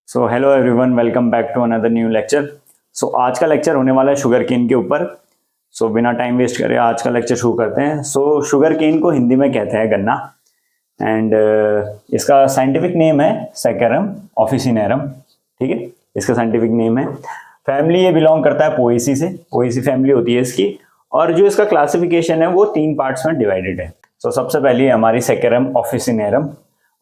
So hello everyone, welcome back to another new lecture. So आज का lecture होने वाला है शुगर केन के ऊपर। सो बिना टाइम वेस्ट करे आज का लेक्चर शुरू करते हैं। सो शुगर केन को हिंदी में कहते हैं गन्ना एंड इसका साइंटिफिक नेम है सैकरम ऑफिसिनेरम। ठीक है, इसका साइंटिफिक नेम है। फैमिली ये बिलोंग करता है पोएसी से, पोएसी फैमिली होती है इसकी। और जो इसका क्लासिफिकेशन है वो 3 पार्ट्स में डिवाइडेड है। सो सबसे पहली है हमारी सैकरम ऑफिसिनेरम,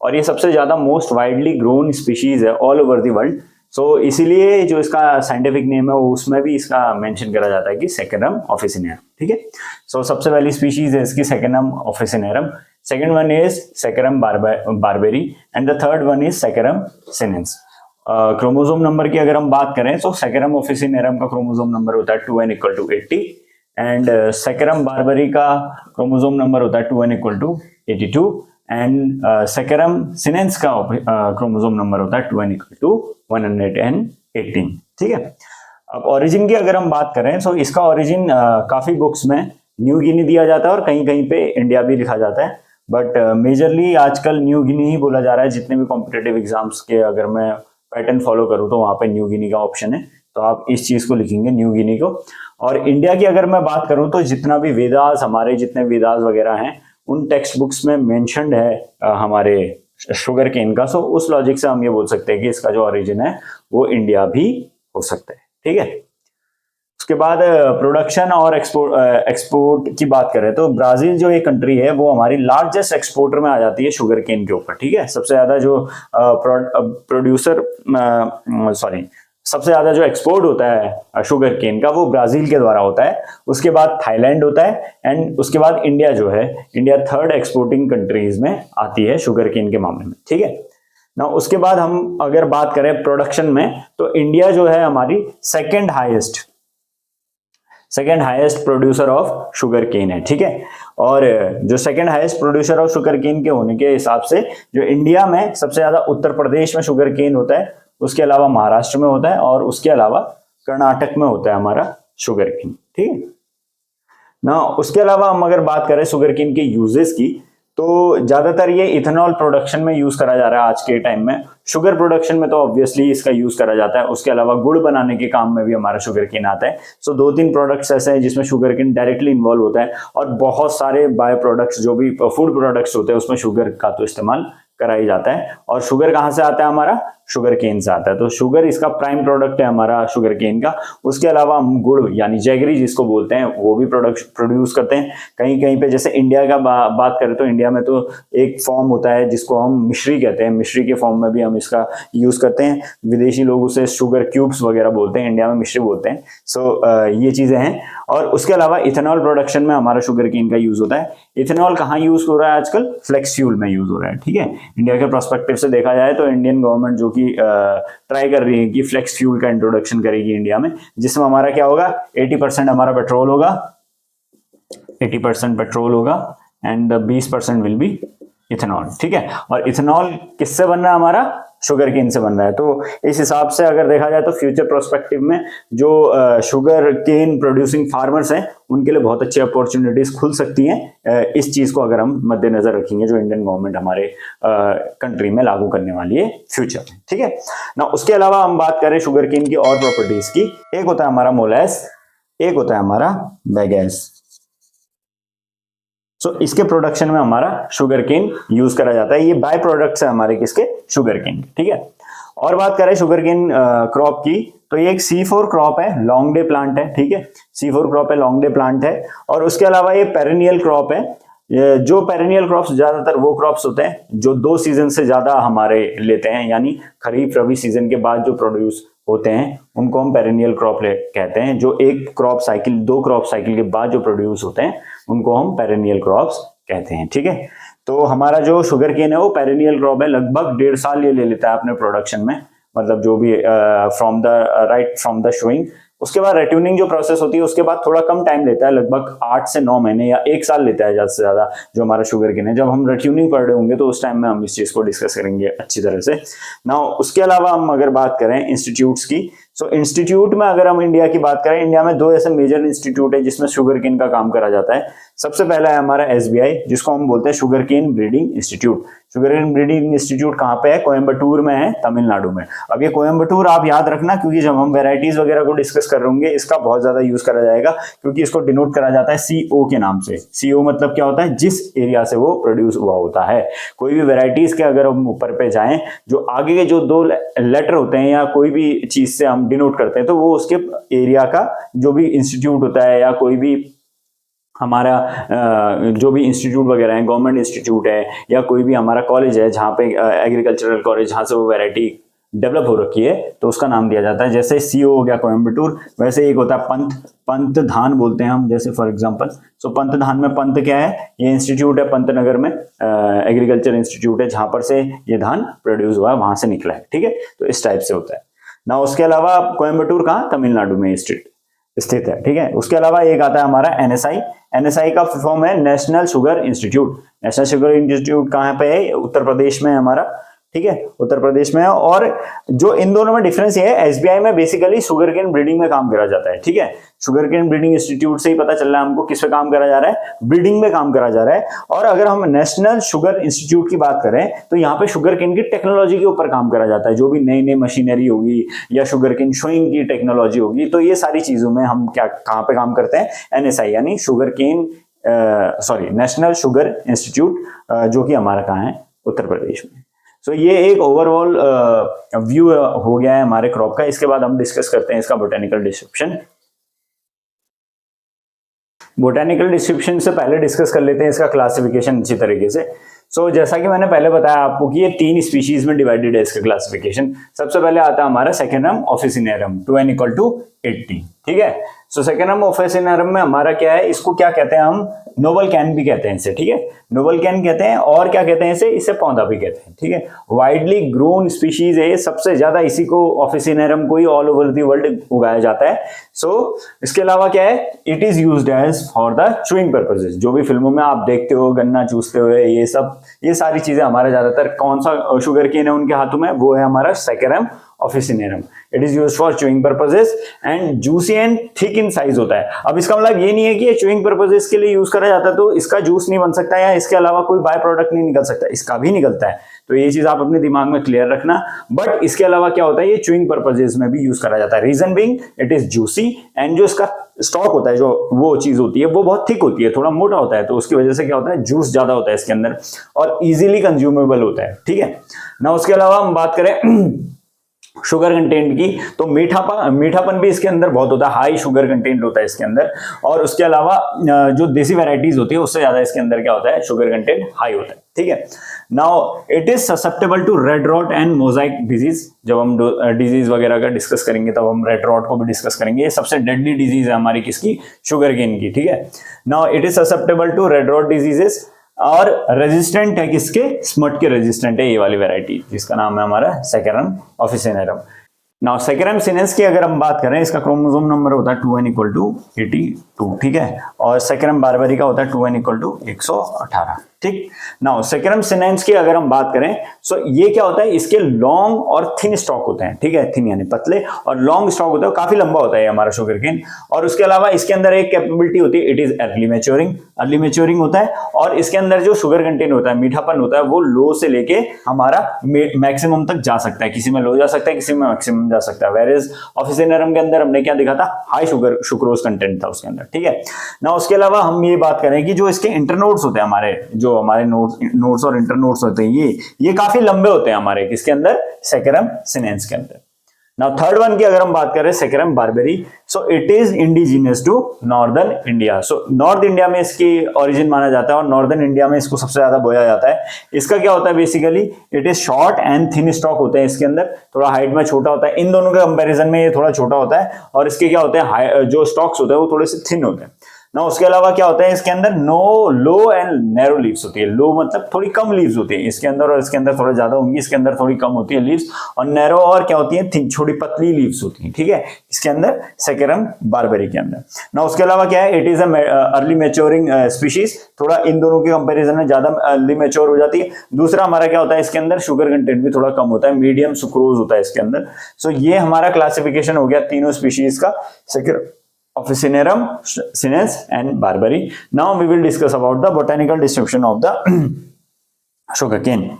और ये सबसे ज्यादा मोस्ट वाइडली ग्रोन स्पीशीज है ऑल ओवर द वर्ल्ड। सो इसीलिए जो इसका साइंटिफिक नेम है उसमें भी इसका मेंशन करा जाता है कि सैकरम ऑफिसिनेरम। ठीक है, सो सबसे पहली स्पीशीज है इसकी Saccharum officinarum, second one is Saccharum barberi and the third one is Saccharum sinense. Chromosome number की अगर हम बात करें तो सैकरम ऑफिसिनेरम का क्रोमोसोम नंबर होता है 2n = 80 एंड सैकरम बारबेरी का क्रोमोसोम नंबर होता है 2n = 82 एंड सैकरम सिनेंस का क्रोमोसोम नंबर होता है 2n = 118। ठीक है, अब ओरिजिन की अगर हम बात करें तो इसका ओरिजिन काफी बुक्स में न्यू गिनी दिया जाता है और कहीं कहीं पे इंडिया भी लिखा जाता है, बट मेजरली आजकल न्यू गिनी ही बोला जा रहा है। जितने भी कॉम्पिटेटिव एग्जाम्स के अगर मैं पैटर्न फॉलो करूँ तो वहां पे न्यू गिनी का ऑप्शन है, तो आप इस चीज को लिखेंगे न्यू गिनी को। और इंडिया की अगर मैं बात करूं तो जितना भी वेदास, हमारे जितने वेदास वगैरह हैं उन टेक्स्ट बुक्स में मेंशन्ड है हमारे शुगर केन का। सो उस लॉजिक से हम ये बोल सकते हैं कि इसका जो ओरिजिन है वो इंडिया भी हो सकता है। ठीक है, उसके बाद प्रोडक्शन और एक्सपोर्ट की बात करें तो ब्राजील जो एक कंट्री है वो हमारी लार्जेस्ट एक्सपोर्टर में आ जाती है शुगर केन के ऊपर। ठीक है, सबसे ज्यादा जो एक्सपोर्ट होता है शुगर केन का वो ब्राजील के द्वारा होता है। उसके बाद थाईलैंड होता है एंड उसके बाद इंडिया जो है, इंडिया थर्ड एक्सपोर्टिंग कंट्रीज में आती है शुगर केन के मामले में। ठीक है ना, उसके बाद हम अगर बात करें प्रोडक्शन में तो इंडिया जो है हमारी second highest producer of sugar cane है। ठीक है, और जो second highest producer of sugar cane के होने के हिसाब से जो इंडिया में सबसे ज्यादा उत्तर प्रदेश में शुगर केन होता है, उसके अलावा महाराष्ट्र में होता है और उसके अलावा कर्नाटक में होता है हमारा शुगर केन। ठीक है ना, उसके अलावा हम अगर बात करें शुगर केन के यूजेस की तो ज्यादातर ये इथेनॉल प्रोडक्शन में यूज करा जा रहा है आज के टाइम में। शुगर प्रोडक्शन में तो ऑब्वियसली इसका यूज करा जाता है, उसके अलावा गुड़ बनाने के काम में भी हमारा शुगर केन आता है। सो 2-3 प्रोडक्ट्स ऐसे हैं जिसमें शुगर केन डायरेक्टली इन्वॉल्व होता है, और बहुत सारे बायो प्रोडक्ट्स जो भी फूड प्रोडक्ट्स होते हैं उसमें शुगर का तो इस्तेमाल करा ही जाता है। और शुगर कहाँ से आता है हमारा? शुगर केन से आता है। तो शुगर इसका प्राइम प्रोडक्ट है हमारा शुगर केन का। उसके अलावा हम गुड़ यानी जैगरी जिसको बोलते हैं वो भी प्रोड्यूस करते हैं। कहीं कहीं पे जैसे इंडिया का बात करें तो इंडिया में तो एक फॉर्म होता है जिसको हम मिश्री कहते हैं, मिश्री के फॉर्म में भी हम इसका यूज करते हैं। विदेशी लोग उसे शुगर क्यूब्स वगैरह बोलते हैं, इंडिया में मिश्री बोलते हैं। सो ये चीजें हैं। और उसके अलावा इथेनॉल प्रोडक्शन में हमारा शुगर केन का यूज होता है। इथेनॉल कहाँ यूज हो रहा है आजकल? फ्लेक्स फ्यूल में यूज हो रहा है। ठीक है, इंडिया के पर्सपेक्टिव से देखा जाए तो इंडियन गवर्नमेंट जो कि ट्राई कर रही है कि फ्लेक्स फ्यूल का इंट्रोडक्शन करेगी इंडिया में, जिसमें हमारा क्या होगा, 80% हमारा पेट्रोल होगा, 80% पेट्रोल होगा एंड 20% विल बी इथेनॉल। ठीक है, और इथेनॉल किससे बन रहा है हमारा? शुगर केन से बन रहा है। तो इस हिसाब से अगर देखा जाए तो फ्यूचर प्रोस्पेक्टिव में जो शुगर केन प्रोड्यूसिंग फार्मर्स हैं उनके लिए बहुत अच्छी अपॉर्चुनिटीज खुल सकती हैं इस चीज को अगर हम मद्देनजर रखेंगे जो इंडियन गवर्नमेंट हमारे कंट्री में लागू करने वाली है फ्यूचर में। ठीक है ना, उसके अलावा हम बात करें शुगर केन की और प्रॉपर्टीज की, एक होता है हमारा मोलेस, एक होता है हमारा बैगेस। सो इसके प्रोडक्शन में हमारा शुगर केन यूज करा जाता है। ये बाय प्रोडक्ट्स है हमारे किसके? Sugar cane. ठीक है, और बात करें शुगर केन क्रॉप की तो ये एक C4 क्रॉप है, लॉन्ग डे प्लांट है। ठीक है, C4 क्रॉप है, लॉन्ग डे प्लांट है। और उसके अलावा ये पेरेनियल क्रॉप है। जो पेरेनियल क्रॉप्स ज्यादातर वो क्रॉप्स होते हैं जो 2 सीजन से ज्यादा हमारे लेते हैं, यानी खरीफ रबी सीजन के बाद जो प्रोड्यूस होते हैं उनको हम पेरेनियल क्रॉप कहते हैं। जो एक क्रॉप साइकिल, 2 क्रॉप साइकिल के बाद जो प्रोड्यूस होते हैं उनको हम पेरेनियल क्रॉप्स कहते हैं। ठीक है, तो हमारा जो शुगर केन है वो पेरेनियल क्रॉप है। लगभग 1.5 साल ये ले लेता है अपने प्रोडक्शन में, मतलब जो भी फ्रॉम द शोइंग। उसके बाद रेट्यूनिंग जो प्रोसेस होती है उसके बाद थोड़ा कम टाइम लेता है, लगभग 8 से 9 महीने या 1 साल लेता है ज्यादा से ज्यादा जो हमारा शुगर केन है। जब हम रेट्यूनिंग पढ़ रहे होंगे तो उस टाइम में हम इस चीज को डिस्कस करेंगे अच्छी तरह से ना। उसके अलावा हम अगर बात करें इंस्टीट्यूट्स की, सो इंस्टीट्यूट में अगर हम इंडिया की बात करें, इंडिया में 2 ऐसे मेजर इंस्टीट्यूट है जिसमें शुगर केन का काम करा जाता है। सबसे पहला है हमारा SBI, जिसको हम बोलते हैं sugar cane breeding institute. Sugar cane breeding institute कहाँ पे है? कोयम्बटूर में है, तमिलनाडु में। अब ये कोयम्बटूर आप याद रखना, क्योंकि जब हम वेराइटीज वगैरह को डिस्कस कर रहे होंगे इसका बहुत ज्यादा यूज करा जाएगा, क्योंकि इसको डिनोट करा जाता है CO के नाम से। CO मतलब क्या होता है? जिस एरिया से वो प्रोड्यूस हुआ होता है। कोई भी वेराइटीज के अगर हम ऊपर पे जाएं, जो आगे के जो 2 लेटर होते हैं या कोई भी चीज से हम डिनोट करते हैं, तो वो उसके एरिया का जो भी इंस्टीट्यूट होता है या कोई भी हमारा जो भी इंस्टीट्यूट वगैरह है, गवर्नमेंट इंस्टीट्यूट है या कोई भी हमारा कॉलेज है जहाँ पे एग्रीकल्चरल कॉलेज, जहाँ से वो वैरायटी डेवलप हो रखी है, तो उसका नाम दिया जाता है। जैसे CO हो गया कोयम्बटूर, वैसे एक होता है पंत धान बोलते हैं हम, जैसे फॉर एग्जांपल। सो पंत धान में पंत क्या है? ये इंस्टीट्यूट है पंतनगर में, एग्रीकल्चर इंस्टीट्यूट है, जहां पर से ये धान प्रोड्यूस हुआ है, वहां से निकला है। ठीक है, तो इस टाइप से होता है ना। उसके अलावा कोयम्बटूर कहाँ? तमिलनाडु में स्थित है। ठीक है, उसके अलावा एक आता है हमारा NSI का फॉर्म है national sugar institute. National sugar institute कहाँ पे है? उत्तर प्रदेश में है हमारा। ठीक है, उत्तर प्रदेश में है। और जो इन दोनों में डिफरेंस ये है, SBI में बेसिकली शुगर केन ब्रीडिंग में काम करा जाता है। ठीक है, शुगर केन ब्रीडिंग इंस्टीट्यूट से ही पता चल रहा है हमको किस पे काम करा जा रहा है? ब्रीडिंग में काम करा जा रहा है। और अगर हम नेशनल शुगर इंस्टीट्यूट की बात करें तो यहाँ पे शुगर केन की टेक्नोलॉजी के ऊपर काम करा जाता है। जो भी नई नई मशीनरी होगी या शुगर केन शोइंग की टेक्नोलॉजी होगी, तो ये सारी चीजों में हम कहाँ पे काम करते हैं? NSI यानी sugar cane national sugar institute, जो कि हमारा कहाँ है? उत्तर प्रदेश में। सो ये एक ओवरऑल व्यू हो गया है हमारे क्रॉप का। इसके बाद हम डिस्कस करते हैं इसका बोटेनिकल डिस्क्रिप्शन। बोटेनिकल डिस्क्रिप्शन से पहले डिस्कस कर लेते हैं इसका क्लासिफिकेशन अच्छी तरीके से। सो जैसा कि मैंने पहले बताया आपको कि ये 3 स्पीशीज में डिवाइडेड है इसका क्लासिफिकेशन। सबसे पहले आता है हमारा सेकेंडरम ऑफिसिनेरम 2n = 80। ठीक है, सो सेकेंडरम ऑफिसिनेरम में हमारा क्या है? इसको क्या कहते हैं हम? नोबल कैन भी कहते हैं इसे। ठीक है, नोबल कैन कहते हैं। और क्या कहते हैं इसे पौधा भी कहते हैं। ठीक है, वाइडली ग्रोन स्पीशीज है, सबसे ज्यादा इसी को ऑफिसिनेरम को ही ऑल ओवर द वर्ल्ड उगाया जाता है। सो इसके अलावा क्या है? It is used as for the chewing purposes. जो भी फिल्मों में आप देखते हो गन्ना चूसते हुए, ये सारी चीजें हमारे ज्यादातर कौन सा शुगर केन है उनके हाथों में? वो है हमारा Saccharum officinarum. It is used for chewing purposes and juicy and thick in size होता है। अब इसका मतलब ये नहीं है कि ये चूइंग पर्पसेस के लिए यूज करा जाता है तो इसका जूस नहीं बन सकता या इसके अलावा कोई बाय प्रोडक्ट नहीं निकल सकता, इसका भी निकलता है। तो ये चीज आप अपने दिमाग में क्लियर रखना। बट इसके अलावा क्या होता है? ये चूइंग पर्पसेस में भी यूज करा जाता है। Reason being it is juicy and जो इसका स्टॉक होता है, जो वो चीज होती है, वो बहुत थिक होती है, थोड़ा मोटा होता है, तो उसकी वजह से क्या होता है? जूस ज्यादा होता है इसके अंदर और इजीली कंज्यूमेबल होता है। ठीक है ना। उसके अलावा हम बात करें शुगर कंटेंट की, तो मीठापन भी इसके अंदर बहुत होता है, हाई शुगर कंटेंट होता है इसके अंदर। और उसके अलावा जो देसी वैरायटीज होती है उससे ज्यादा इसके अंदर क्या होता है? शुगर कंटेंट हाई होता है। ठीक है, now it is susceptible to red rot and mosaic disease. जब हम डिजीज वगैरह का डिस्कस करेंगे तब हम रेड रॉट को भी डिस्कस करेंगे। ये सबसे डेडली डिजीज है हमारी किसकी? शुगर केन की। ठीक है, now it is susceptible to red rot diseases और रेजिस्टेंट है किसके? स्मट के रेजिस्टेंट है ये वाली वैरायटी, जिसका नाम है हमारा सेकेंडरम ऑफिसिनेरम। नाउ सेकेंडरम सिनेंस की अगर हम बात करें, इसका क्रोमोसोम नंबर होता है 2n = 82। ठीक है, और सेकेंडरम बारबरी का होता है 2n = 118। ठीक, नाउ सेकेंडरम सिनेंस की अगर हम बात करें, सो ये क्या होता है? इसके लॉन्ग और थिन स्टॉक होते हैं। ठीक है, थिन यानी पतले और लॉन्ग स्टॉक होता है, काफी लंबा होता है हमारा शुगर केन। और उसके अलावा इसके अंदर एक कैपेबिलिटी होती है, इट इज अर्ली मैच्योरिंग होता है। और इसके अंदर जो शुगर कंटेंट होता है, मीठापन होता है, वो लो से लेके हमारा मैक्सिमम तक जा सकता है। किसी में लो जा सकता है, किसी में मैक्सिमम जा सकता है। वेरेज ऑफिसिनेरम के अंदर हमने क्या देखा था? हाई सुक्रोज कंटेंट था उसके अंदर। ठीक है ना। उसके अलावा हम ये बात करें कि जो इसके इंटरनोड्स होते हैं, जो हमारे नोड्स और इंटरनोड्स होते हैं, ये काफी लंबे होते हैं हमारे किसके अंदर? सेकेंडरम सिनेंस के अंदर। नाउ थर्ड वन की अगर हम बात करें, Saccharum barberi, so it is indigenous to northern India. So north India में इसकी ओरिजिन माना जाता है और नॉर्दर्न इंडिया में इसको सबसे ज्यादा बोया जाता है। इसका क्या होता है? Basically it is short and thin stock होते हैं इसके अंदर, थोड़ा हाइट में छोटा होता है। इन दोनों के कंपैरिजन में ये थोड़ा छोटा होता है और इसके क्या होते हैं? जो स्टॉक्स होते हैं वो थोड़े से थिन होते हैं ना। उसके अलावा क्या होता है? इसके अंदर लो एंड नैरो लीव्स होती है। लो मतलब थोड़ी कम लीव्स होती है इसके अंदर, और इसके अंदर थोड़ा ज्यादा होंगी, इसके अंदर थोड़ी कम होती है लीव्स। और नैरो और क्या होती है? थिन, छोटी पतली लीव्स होती है। ठीक है, इसके अंदर सेकेंडरम बारबेरी के अंदर ना। उसके अलावा क्या है? It is early maturing species, थोड़ा इन दोनों के कंपैरिजन में ज्यादा अर्ली मैच्योर हो जाती है। दूसरा हमारा क्या होता है? इसके अंदर शुगर कंटेंट भी थोड़ा कम होता है, मीडियम सुक्रोज होता है इसके अंदर। सो ये हमारा क्लासिफिकेशन हो गया तीनों स्पीशीज का सेकेंडरम Officinum, Sinus and Barberry. Now we will discuss about the botanical distribution of the sugarcane.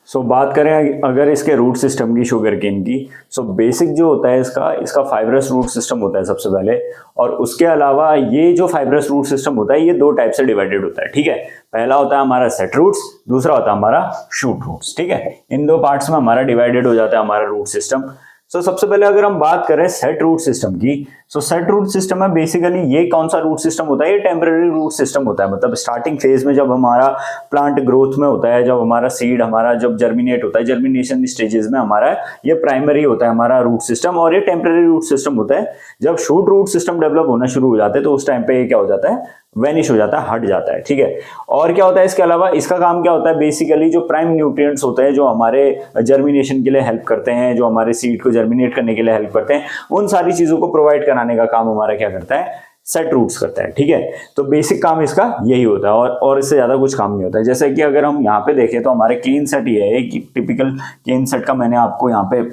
सो बात करें अगर इसके रूट सिस्टम की शुगर केन की, सो बेसिक जो होता है इसका फाइब्रस रूट सिस्टम होता है सबसे पहले, और उसके अलावा ये जो फाइब्रस रूट सिस्टम होता है ये दो टाइप से डिवाइडेड होता है, ठीक है। पहला होता है हमारा सेट रूट्स, दूसरा होता है हमारा शूट रूट्स, ठीक है। इन दो पार्ट्स में हमारा डिवाइडेड हो जाता है हमारा रूट सिस्टम। सो सबसे पहले अगर हम बात करें सेट रूट सिस्टम की, सो सेट रूट सिस्टम में बेसिकली ये कौन सा रूट सिस्टम होता है, ये टेम्पररी रूट सिस्टम होता है। मतलब स्टार्टिंग फेज में जब हमारा प्लांट ग्रोथ में होता है, जब हमारा सीड हमारा जब जर्मिनेट होता है, जर्मिनेशन स्टेजेस में हमारा ये प्राइमरी होता है हमारा रूट सिस्टम, और ये टेम्पररी रूट सिस्टम होता है। जब शूट रूट सिस्टम डेवलप होना शुरू हो जाते हैं तो उस टाइम पे ये क्या हो जाता है, वेनिश हो जाता है, हट जाता है, ठीक है। और क्या होता है इसके अलावा, इसका काम क्या होता है, बेसिकली जो प्राइम न्यूट्रिएंट्स होते हैं जो हमारे जर्मिनेशन के लिए हेल्प करते हैं, जो हमारे सीड को जर्मिनेट करने के लिए हेल्प करते हैं, उन सारी चीजों को प्रोवाइड कराने का काम हमारा क्या करता है, सेट रूट्स करता है, ठीक है। तो बेसिक काम इसका यही होता है, और इससे ज्यादा कुछ काम नहीं होता है। जैसे कि अगर हम यहाँ पे देखें तो हमारे केन सेट ये है, एक टिपिकल केन सेट का मैंने आपको यहाँ पे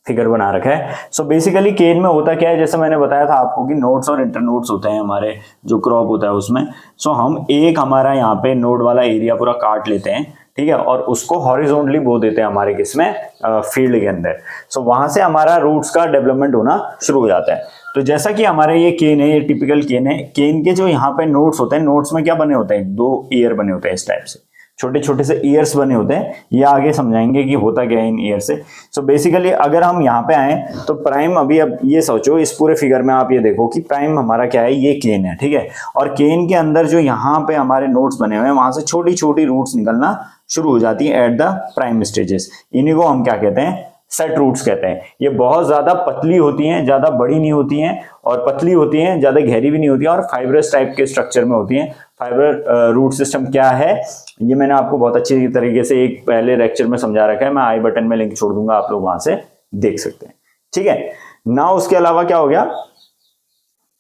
फिगर बना रखा है। सो बेसिकली केन में होता क्या है, जैसे मैंने बताया था आपको कि नोड्स और इंटरनोड्स होते हैं हमारे जो क्रॉप होता है उसमें। सो हम एक हमारा यहाँ पे नोड वाला एरिया पूरा काट लेते हैं, ठीक है, और उसको हॉरिजॉन्टली बो देते हैं हमारे किसमें, फील्ड के अंदर। सो वहां से हमारा रूट्स का डेवलपमेंट होना शुरू हो जाता है। तो जैसा कि हमारे ये केन है, ये टिपिकल केन है, केन के जो यहाँ पे नोड्स होते हैं, नोड्स में क्या बने होते हैं, दो ईयर बने होते हैं इस टाइप से, छोटे छोटे से ईयर्स बने होते हैं। ये आगे समझाएंगे कि होता क्या है इन ईयर से। सो बेसिकली अगर हम यहाँ पे आए तो प्राइम, अभी अब ये सोचो इस पूरे फिगर में आप ये देखो कि प्राइम हमारा क्या है, ये केन है, ठीक है। और केन के अंदर जो यहाँ पे हमारे नोड्स बने हुए हैं वहां से छोटी छोटी रूट्स निकलना शुरू हो जाती है एट द प्राइम स्टेजेस। इन्हीं को हम क्या कहते हैं, सेट रूट्स कहते हैं। ये बहुत ज्यादा पतली होती हैं, ज्यादा बड़ी नहीं होती हैं, और पतली होती हैं, ज्यादा गहरी भी नहीं होती हैं, और फाइब्रस टाइप के स्ट्रक्चर में होती हैं। फाइबर रूट सिस्टम क्या है ये मैंने आपको बहुत अच्छी तरीके से एक पहले लेक्चर में समझा रखा है, मैं आई बटन में लिंक छोड़ दूंगा, आप लोग वहां से देख सकते हैं, ठीक है ना। उसके अलावा क्या हो गया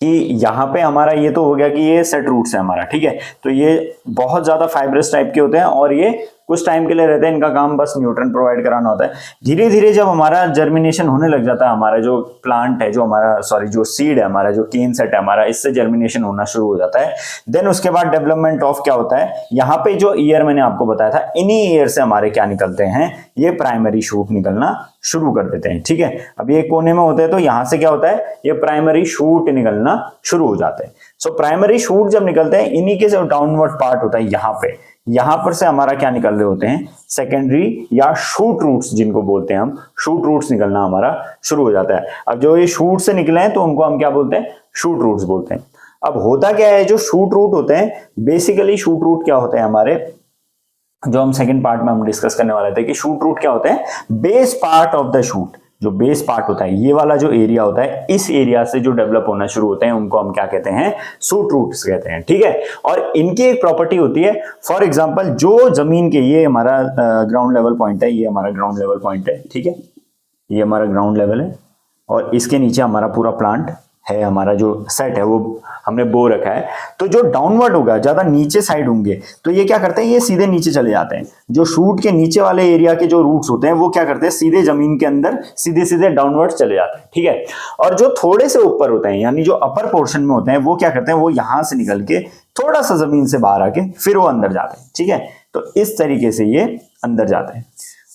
कि यहाँ पे हमारा ये तो हो गया कि ये सेट रूट्स है हमारा, ठीक है। तो ये बहुत ज्यादा फाइब्रस टाइप के होते हैं और ये कुछ टाइम के लिए रहते हैं, इनका काम बस न्यूट्रन प्रोवाइड कराना होता है। धीरे धीरे जब हमारा जर्मिनेशन होने लग जाता है, हमारा जो प्लांट है, जो हमारा जो सीड है, हमारा जो केन सेट है हमारा, इससे जर्मिनेशन होना शुरू हो जाता है। देन उसके बाद डेवलपमेंट ऑफ क्या होता है, यहाँ पे जो ईयर मैंने आपको बताया था, इन्हीं ईयर से हमारे क्या निकलते हैं, ये प्राइमरी शूट निकलना शुरू कर देते हैं, ठीक है। अब ये कोने में होते हैं तो यहाँ से क्या होता है, ये प्राइमरी शूट निकलना शुरू हो जाते हैं। सो प्राइमरी शूट जब निकलते हैं, इन्हीं के जो डाउनवर्ड पार्ट होता है यहाँ पर से हमारा क्या निकल रहे होते हैं, सेकेंडरी या शूट रूट्स जिनको बोलते हैं हम, शूट रूट्स निकलना हमारा शुरू हो जाता है। अब जो ये शूट से निकले हैं तो उनको हम क्या बोलते हैं, शूट रूट्स बोलते हैं। अब होता क्या है, जो शूट रूट होते हैं, बेसिकली शूट रूट क्या होते हैं हमारे, जो हम सेकंड पार्ट में हम डिस्कस करने वाले थे कि शूट रूट क्या होते हैं, base part of the shoot. जो बेस पार्ट होता है, ये वाला जो एरिया होता है, इस एरिया से जो डेवलप होना शुरू होते हैं उनको हम क्या कहते हैं, शूट रूट्स कहते हैं, ठीक है। और इनकी एक प्रॉपर्टी होती है, फॉर एग्जांपल जो जमीन के, ये हमारा ग्राउंड लेवल पॉइंट है, ये हमारा ग्राउंड लेवल पॉइंट है, ठीक है, ये हमारा ग्राउंड लेवल है, और इसके नीचे हमारा पूरा प्लांट है, हमारा जो सेट है वो हमने बो रखा है। तो जो डाउनवर्ड होगा, ज्यादा नीचे साइड होंगे, तो ये क्या करते हैं, ये सीधे नीचे चले जाते हैं। जो शूट के नीचे वाले एरिया के जो रूट्स होते हैं वो क्या करते हैं, सीधे जमीन के अंदर सीधे सीधे डाउनवर्ड चले जाते हैं, ठीक है। और जो थोड़े से ऊपर होते हैं, यानी जो अपर पोर्शन में होते हैं, वो क्या करते हैं, वो यहां से निकल के थोड़ा सा जमीन से बाहर आके फिर वो अंदर जाते हैं, ठीक है। तो इस तरीके से ये अंदर जाते हैं।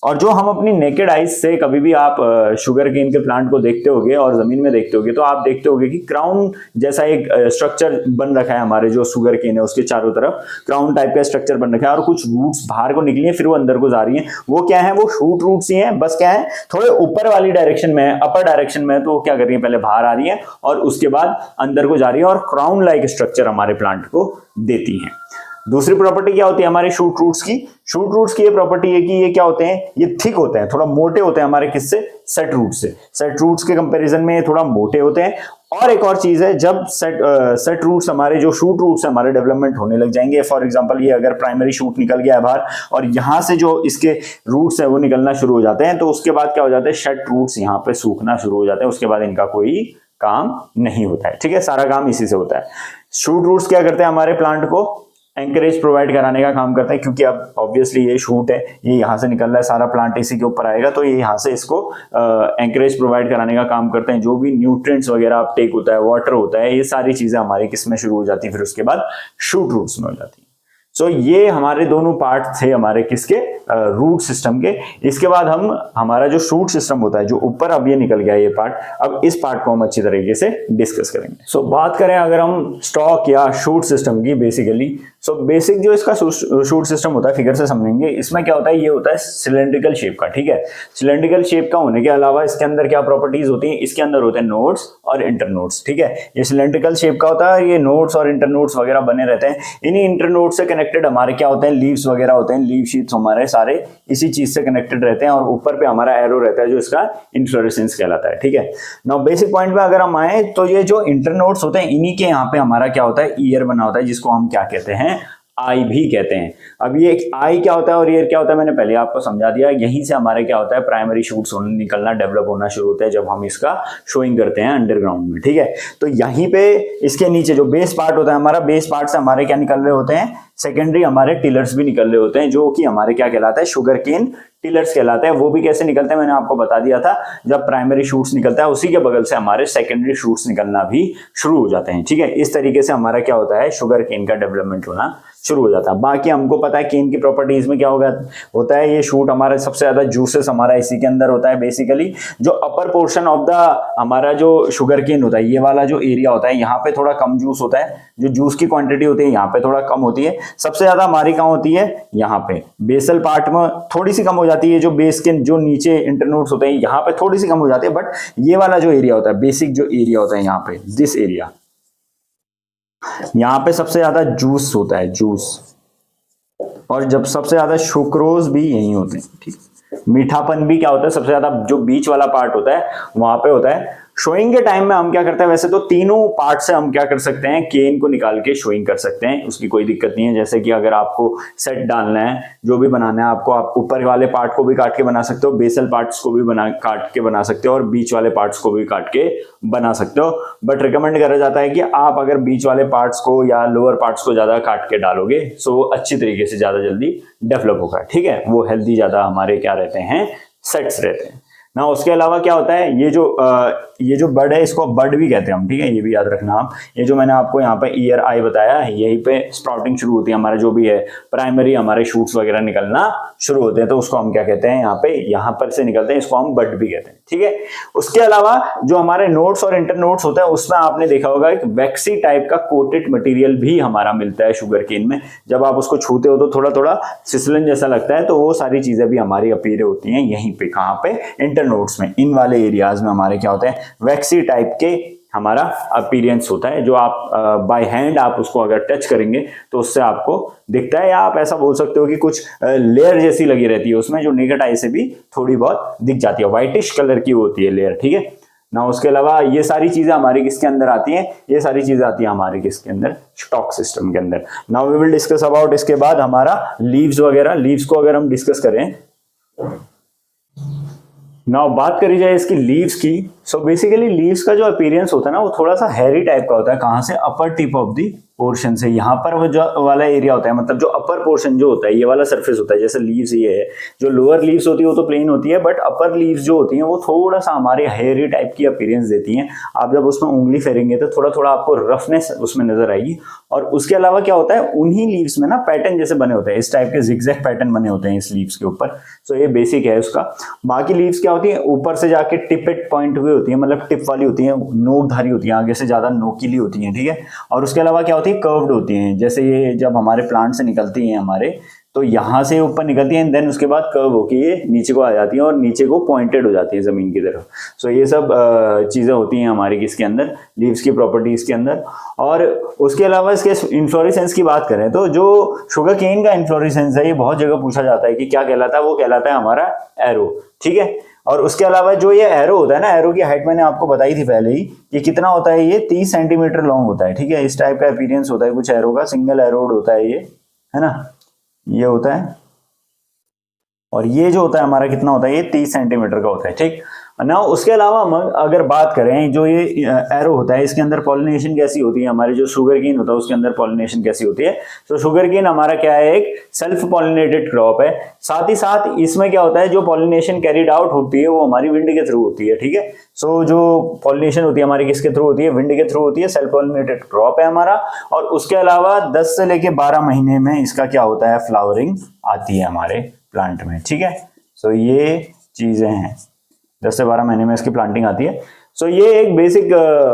और जो हम अपनी नेकेड आइज से कभी भी आप शुगर केन के प्लांट को देखते होगे और जमीन में देखते होगे, तो आप देखते होगे कि क्राउन जैसा एक स्ट्रक्चर बन रखा है हमारे जो शुगर केन है उसके चारों तरफ क्राउन टाइप का स्ट्रक्चर बन रखा है, और कुछ रूट्स बाहर को निकली हैं फिर वो अंदर को जा रही हैं। वो क्या है, वो शूट रूट्स ही हैं, बस क्या है, थोड़े ऊपर वाली डायरेक्शन में है, अपर डायरेक्शन में है, तो वो क्या कर रही है, पहले बाहर आ रही है और उसके बाद अंदर को जा रही है और क्राउन लाइक स्ट्रक्चर हमारे प्लांट को देती है। दूसरी प्रॉपर्टी क्या होती है हमारे शूट रूट्स की, शूट रूट्स की ये प्रॉपर्टी है कि ये क्या होते हैं, ये थिक होते हैं, थोड़ा मोटे होते हैं हमारे किससे, सेट रूट से। सेट रूट्स के कंपैरिजन में ये थोड़ा मोटे होते हैं। और एक और चीज है, जब सेट रूट्स हमारे जो शूट रूट्स हमारे डेवलपमेंट होने लग जाएंगे, फॉर एग्जांपल ये अगर प्राइमरी शूट निकल गया है बाहर और यहां से जो इसके रूट्स है वो निकलना शुरू हो जाते हैं, तो उसके बाद क्या हो जाता है, सेट रूट्स यहाँ पे सूखना शुरू हो जाते हैं, उसके बाद इनका कोई काम नहीं होता है, ठीक है, सारा काम इसी से होता है। शूट रूट्स क्या करते हैं, हमारे प्लांट को एंकरेज प्रोवाइड कराने का काम करता है, क्योंकि अब ऑब्वियसली ये शूट है, ये यहाँ से निकल रहा है, सारा प्लांट इसी के ऊपर आएगा, तो ये यहाँ से इसको एंकरेज प्रोवाइड कराने का काम करते हैं। जो भी न्यूट्रिएंट्स वगैरह अपटेक होता है, वाटर होता है, ये सारी चीजें हमारी किसमें शुरू हो जाती है, फिर उसके बाद शूट रूट्स में हो जाती है। सो ये हमारे दोनों पार्ट थे हमारे किसके, रूट सिस्टम के। इसके बाद हम हमारा जो शूट सिस्टम होता है, जो ऊपर अब ये निकल गया ये पार्ट, अब इस पार्ट को हम अच्छी तरीके से डिस्कस करेंगे। सो बात करें अगर हम स्टॉक या शूट सिस्टम की, बेसिकली सो बेसिक जो इसका शूट सिस्टम होता है, फिगर से समझेंगे। इसमें क्या होता है, ये होता है सिलेंड्रिकल शेप का, ठीक है। सिलेंड्रिकल शेप का होने के अलावा इसके अंदर क्या प्रॉपर्टीज होती हैं, इसके अंदर होते हैं नोड्स और इंटरनोड्स, ठीक है। ये सिलेंड्रिकल शेप का होता है, ये नोड्स और इंटरनोड्स वगैरह बने रहते हैं। इन्हीं इंटरनोड से कनेक्टेड हमारे क्या होते हैं, लीव्स वगैरह होते हैं, लीव शीट्स हमारे सारे इसी चीज से कनेक्टेड रहते हैं, और ऊपर पे हमारा एरो रहता है जो इसका इन्फ्लोरेसेंस कहलाता है, ठीक है। नाउ बेसिक पॉइंट पे अगर हम आए तो ये जो इंटरनोड्स होते हैं, इन्हीं के यहाँ पे हमारा क्या होता है, ईयर बना होता है, जिसको हम क्या कहते हैं, आई भी कहते हैं। अब ये आई क्या होता है और ईयर क्या होता है, मैंने पहले आपको समझा दिया। यहीं से हमारे क्या होता है, प्राइमरी शूट्स निकलना, डेवलप होना शुरू होते हैं जब हम इसका शोइंग करते हैं अंडरग्राउंड में, ठीक है। तो यहीं पे इसके नीचे जो बेस पार्ट होता है हमारा, बेस पार्ट से हमारे क्या निकल रहे होते हैं, सेकेंडरी हमारे टिलर्स भी निकल रहे होते हैं, जो कि हमारे क्या कहलाता है, शुगर केन टिलर्स कहलाते हैं। वो भी कैसे निकलते हैं, मैंने आपको बता दिया था, जब प्राइमरी शूट्स निकलता है उसी के बगल से हमारे सेकेंडरी शूट्स निकलना भी शुरू हो जाते हैं, ठीक है। इस तरीके से हमारा क्या होता है, शुगर केन का डेवलपमेंट होना शुरू हो जाता है। बाकी हमको पता है केन की प्रॉपर्टीज में क्या होता है, ये शूट हमारा सबसे ज्यादा जूसेस हमारा इसी के अंदर होता है। बेसिकली जो अपर पोर्शन ऑफ द हमारा जो शुगर केन होता है, ये वाला जो एरिया होता है, यहाँ पे थोड़ा कम जूस होता है, जो जूस की क्वांटिटी होती है यहाँ पे थोड़ा कम होती है। सबसे ज्यादा हमारी कहाँ होती है, यहाँ पे बेसल पार्ट में थोड़ी सी कम हो जाती है। जो बेस के जो नीचे इंटरनोड्स होते हैं यहाँ पे थोड़ी सी कम हो जाती है, बट ये वाला जो एरिया होता है, बेसिक जो एरिया होता है यहाँ पे, दिस एरिया, यहाँ पे सबसे ज्यादा जूस होता है, जूस। और जब सबसे ज्यादा सुक्रोज भी यही होते हैं, ठीक। मीठापन भी क्या होता है, सबसे ज्यादा जो बीच वाला पार्ट होता है वहां पे होता है। शोइंग के टाइम में हम क्या करते हैं, वैसे तो तीनों पार्ट से हम क्या कर सकते हैं, केन को निकाल के शोइंग कर सकते हैं, उसकी कोई दिक्कत नहीं है। जैसे कि अगर आपको सेट डालना है, जो भी बनाना है आपको, आप ऊपर वाले पार्ट को भी काट के बना सकते हो, बेसल पार्ट्स को भी काट के बना सकते हो, और बीच वाले पार्ट्स को भी काट के बना सकते हो। बट रिकमेंड करा जाता है कि आप अगर बीच वाले पार्ट्स को या लोअर पार्ट्स को ज्यादा काट के डालोगे सो अच्छी तरीके से ज्यादा जल्दी डेवलप होगा, ठीक है। वो हेल्दी ज्यादा हमारे क्या रहते हैं, सेट्स रहते हैं ना। उसके अलावा क्या होता है, ये जो बर्ड है, इसको बर्ड भी कहते हैं हम, ठीक है, ये भी याद रखना आप। ये जो मैंने आपको यहाँ पे ईयर आई बताया, यहीं पे स्प्राउटिंग शुरू होती है हमारा, जो भी है प्राइमरी हमारे शूट्स वगैरह निकलना शुरू होते हैं, तो उसको हम क्या कहते हैं, यहाँ पर से निकलते हैं, इसको हम बर्ड भी कहते हैं, ठीक है। उसके अलावा जो हमारे नोड्स और इंटरनोड्स होते हैं, उसमें आपने देखा होगा एक वैक्सी टाइप का कोटेड मटेरियल भी हमारा मिलता है शुगर केन में। जब आप उसको छूते हो तो थोड़ा थोड़ा फिसलन जैसा लगता है, तो वो सारी चीजें भी हमारी अपीयर होती हैं यहीं पे, कहाँ पे, इंटरनोड्स में। इन वाले एरियाज में हमारे क्या होते हैं, वैक्सी टाइप के हमारा अपीयरेंस होता है, जो आप बाय हैंड आप उसको अगर टच करेंगे तो उससे आपको दिखता है, या आप ऐसा बोल सकते हो कि कुछ लेयर जैसी लगी रहती है उसमें, जो नेकेड आई से भी थोड़ी बहुत दिख जाती है, व्हाइटिश कलर की होती है लेयर, ठीक है ना। उसके अलावा ये सारी चीजें हमारी किसके अंदर आती हैं, ये सारी चीजें आती हैं हमारे किसके अंदर, स्टॉक सिस्टम के अंदर। Now we will discuss about, इसके बाद हमारा लीव्स वगैरह। लीव्स को अगर हम डिस्कस करें, नाउ बात करी जाए इसकी लीव्स की, सो बेसिकली लीव्स का जो अपीयरेंस होता है ना, वो थोड़ा सा हैरी टाइप का होता है। कहां से, अपर टिप ऑफ दी पोर्शन से। यहाँ पर वो जो वाला एरिया होता है, मतलब जो अपर पोर्शन जो होता है, ये वाला सरफेस होता है, जैसे लीव्स ये है, जो लोअर लीव्स होती है वो तो प्लेन होती है, बट अपर लीव्स जो होती हैं वो थोड़ा सा हमारे हेयरी टाइप की अपीयरेंस देती हैं। आप जब उसमें उंगली फेरेंगे तो थोड़ा थोड़ा आपको रफनेस उसमें नजर आएगी। और उसके अलावा क्या होता है, उन्हीं लीव्स में ना पैटर्न जैसे बने होते हैं, इस टाइप के जिगजैग पैटर्न बने होते हैं इस लीव्स के ऊपर। सो ये बेसिक है उसका। बाकी लीव्स क्या होती है, ऊपर से जाके टिपेट पॉइंट हुई होती है, मतलब टिप वाली होती है, नोकधारी होती है, आगे से ज्यादा नोकीली होती है, ठीक है। और उसके अलावा क्या होती है, कर्व्ड होती है। जैसे ये जब हमारे प्लांट से निकलती हैं हमारे, तो यहाँ से ऊपर निकलती है, देन उसके बाद कर्व होके ये नीचे को आ जाती है और नीचे को पॉइंटेड हो जाती है जमीन की तरफ। सो ये सब चीजें होती हैं हमारी किसके अंदर, लीव्स की प्रॉपर्टीज के अंदर। और उसके अलावा इसके इन्फ्लोरेसेंस की बात करें तो जो शुगर केन का इन्फ्लोरेसेंस है, ये बहुत जगह पूछा जाता है कि क्या कहलाता है, वो कहलाता है हमारा एरो, ठीक है। और उसके अलावा जो ये एरो होता है ना, एरो की हाइट मैंने आपको बताई थी पहले ही, ये कितना होता है, ये 30 सेंटीमीटर लॉन्ग होता है, ठीक है। इस टाइप का अपीयरेंस होता है कुछ एरो का, सिंगल एरोड होता है ये, है ना, ये होता है। और ये जो होता है हमारा कितना होता है, ये 30 सेंटीमीटर का होता है, ठीक। ना उसके अलावा हम अगर बात करें, जो ये एरो होता है इसके अंदर पॉलिनेशन कैसी होती है, हमारे जो शुगर केन होता है उसके अंदर पॉलिनेशन कैसी होती है। तो शुगर केन हमारा क्या है, एक सेल्फ पॉलिनेटेड क्रॉप है। साथ ही साथ इसमें क्या होता है, जो पॉलिनेशन कैरिड आउट होती है वो हमारी विंड के थ्रू होती है, ठीक है। सो जो पॉलिनेशन होती है हमारी किसके थ्रू होती है, विंड के थ्रू होती है। सेल्फ पॉलिनेटेड क्रॉप है हमारा। और उसके अलावा 10 से लेके 12 महीने में इसका क्या होता है, फ्लावरिंग आती है हमारे प्लांट में, ठीक है। सो ये चीजें हैं, 10 से 12 महीने में इसकी प्लांटिंग आती है। सो ये एक बेसिक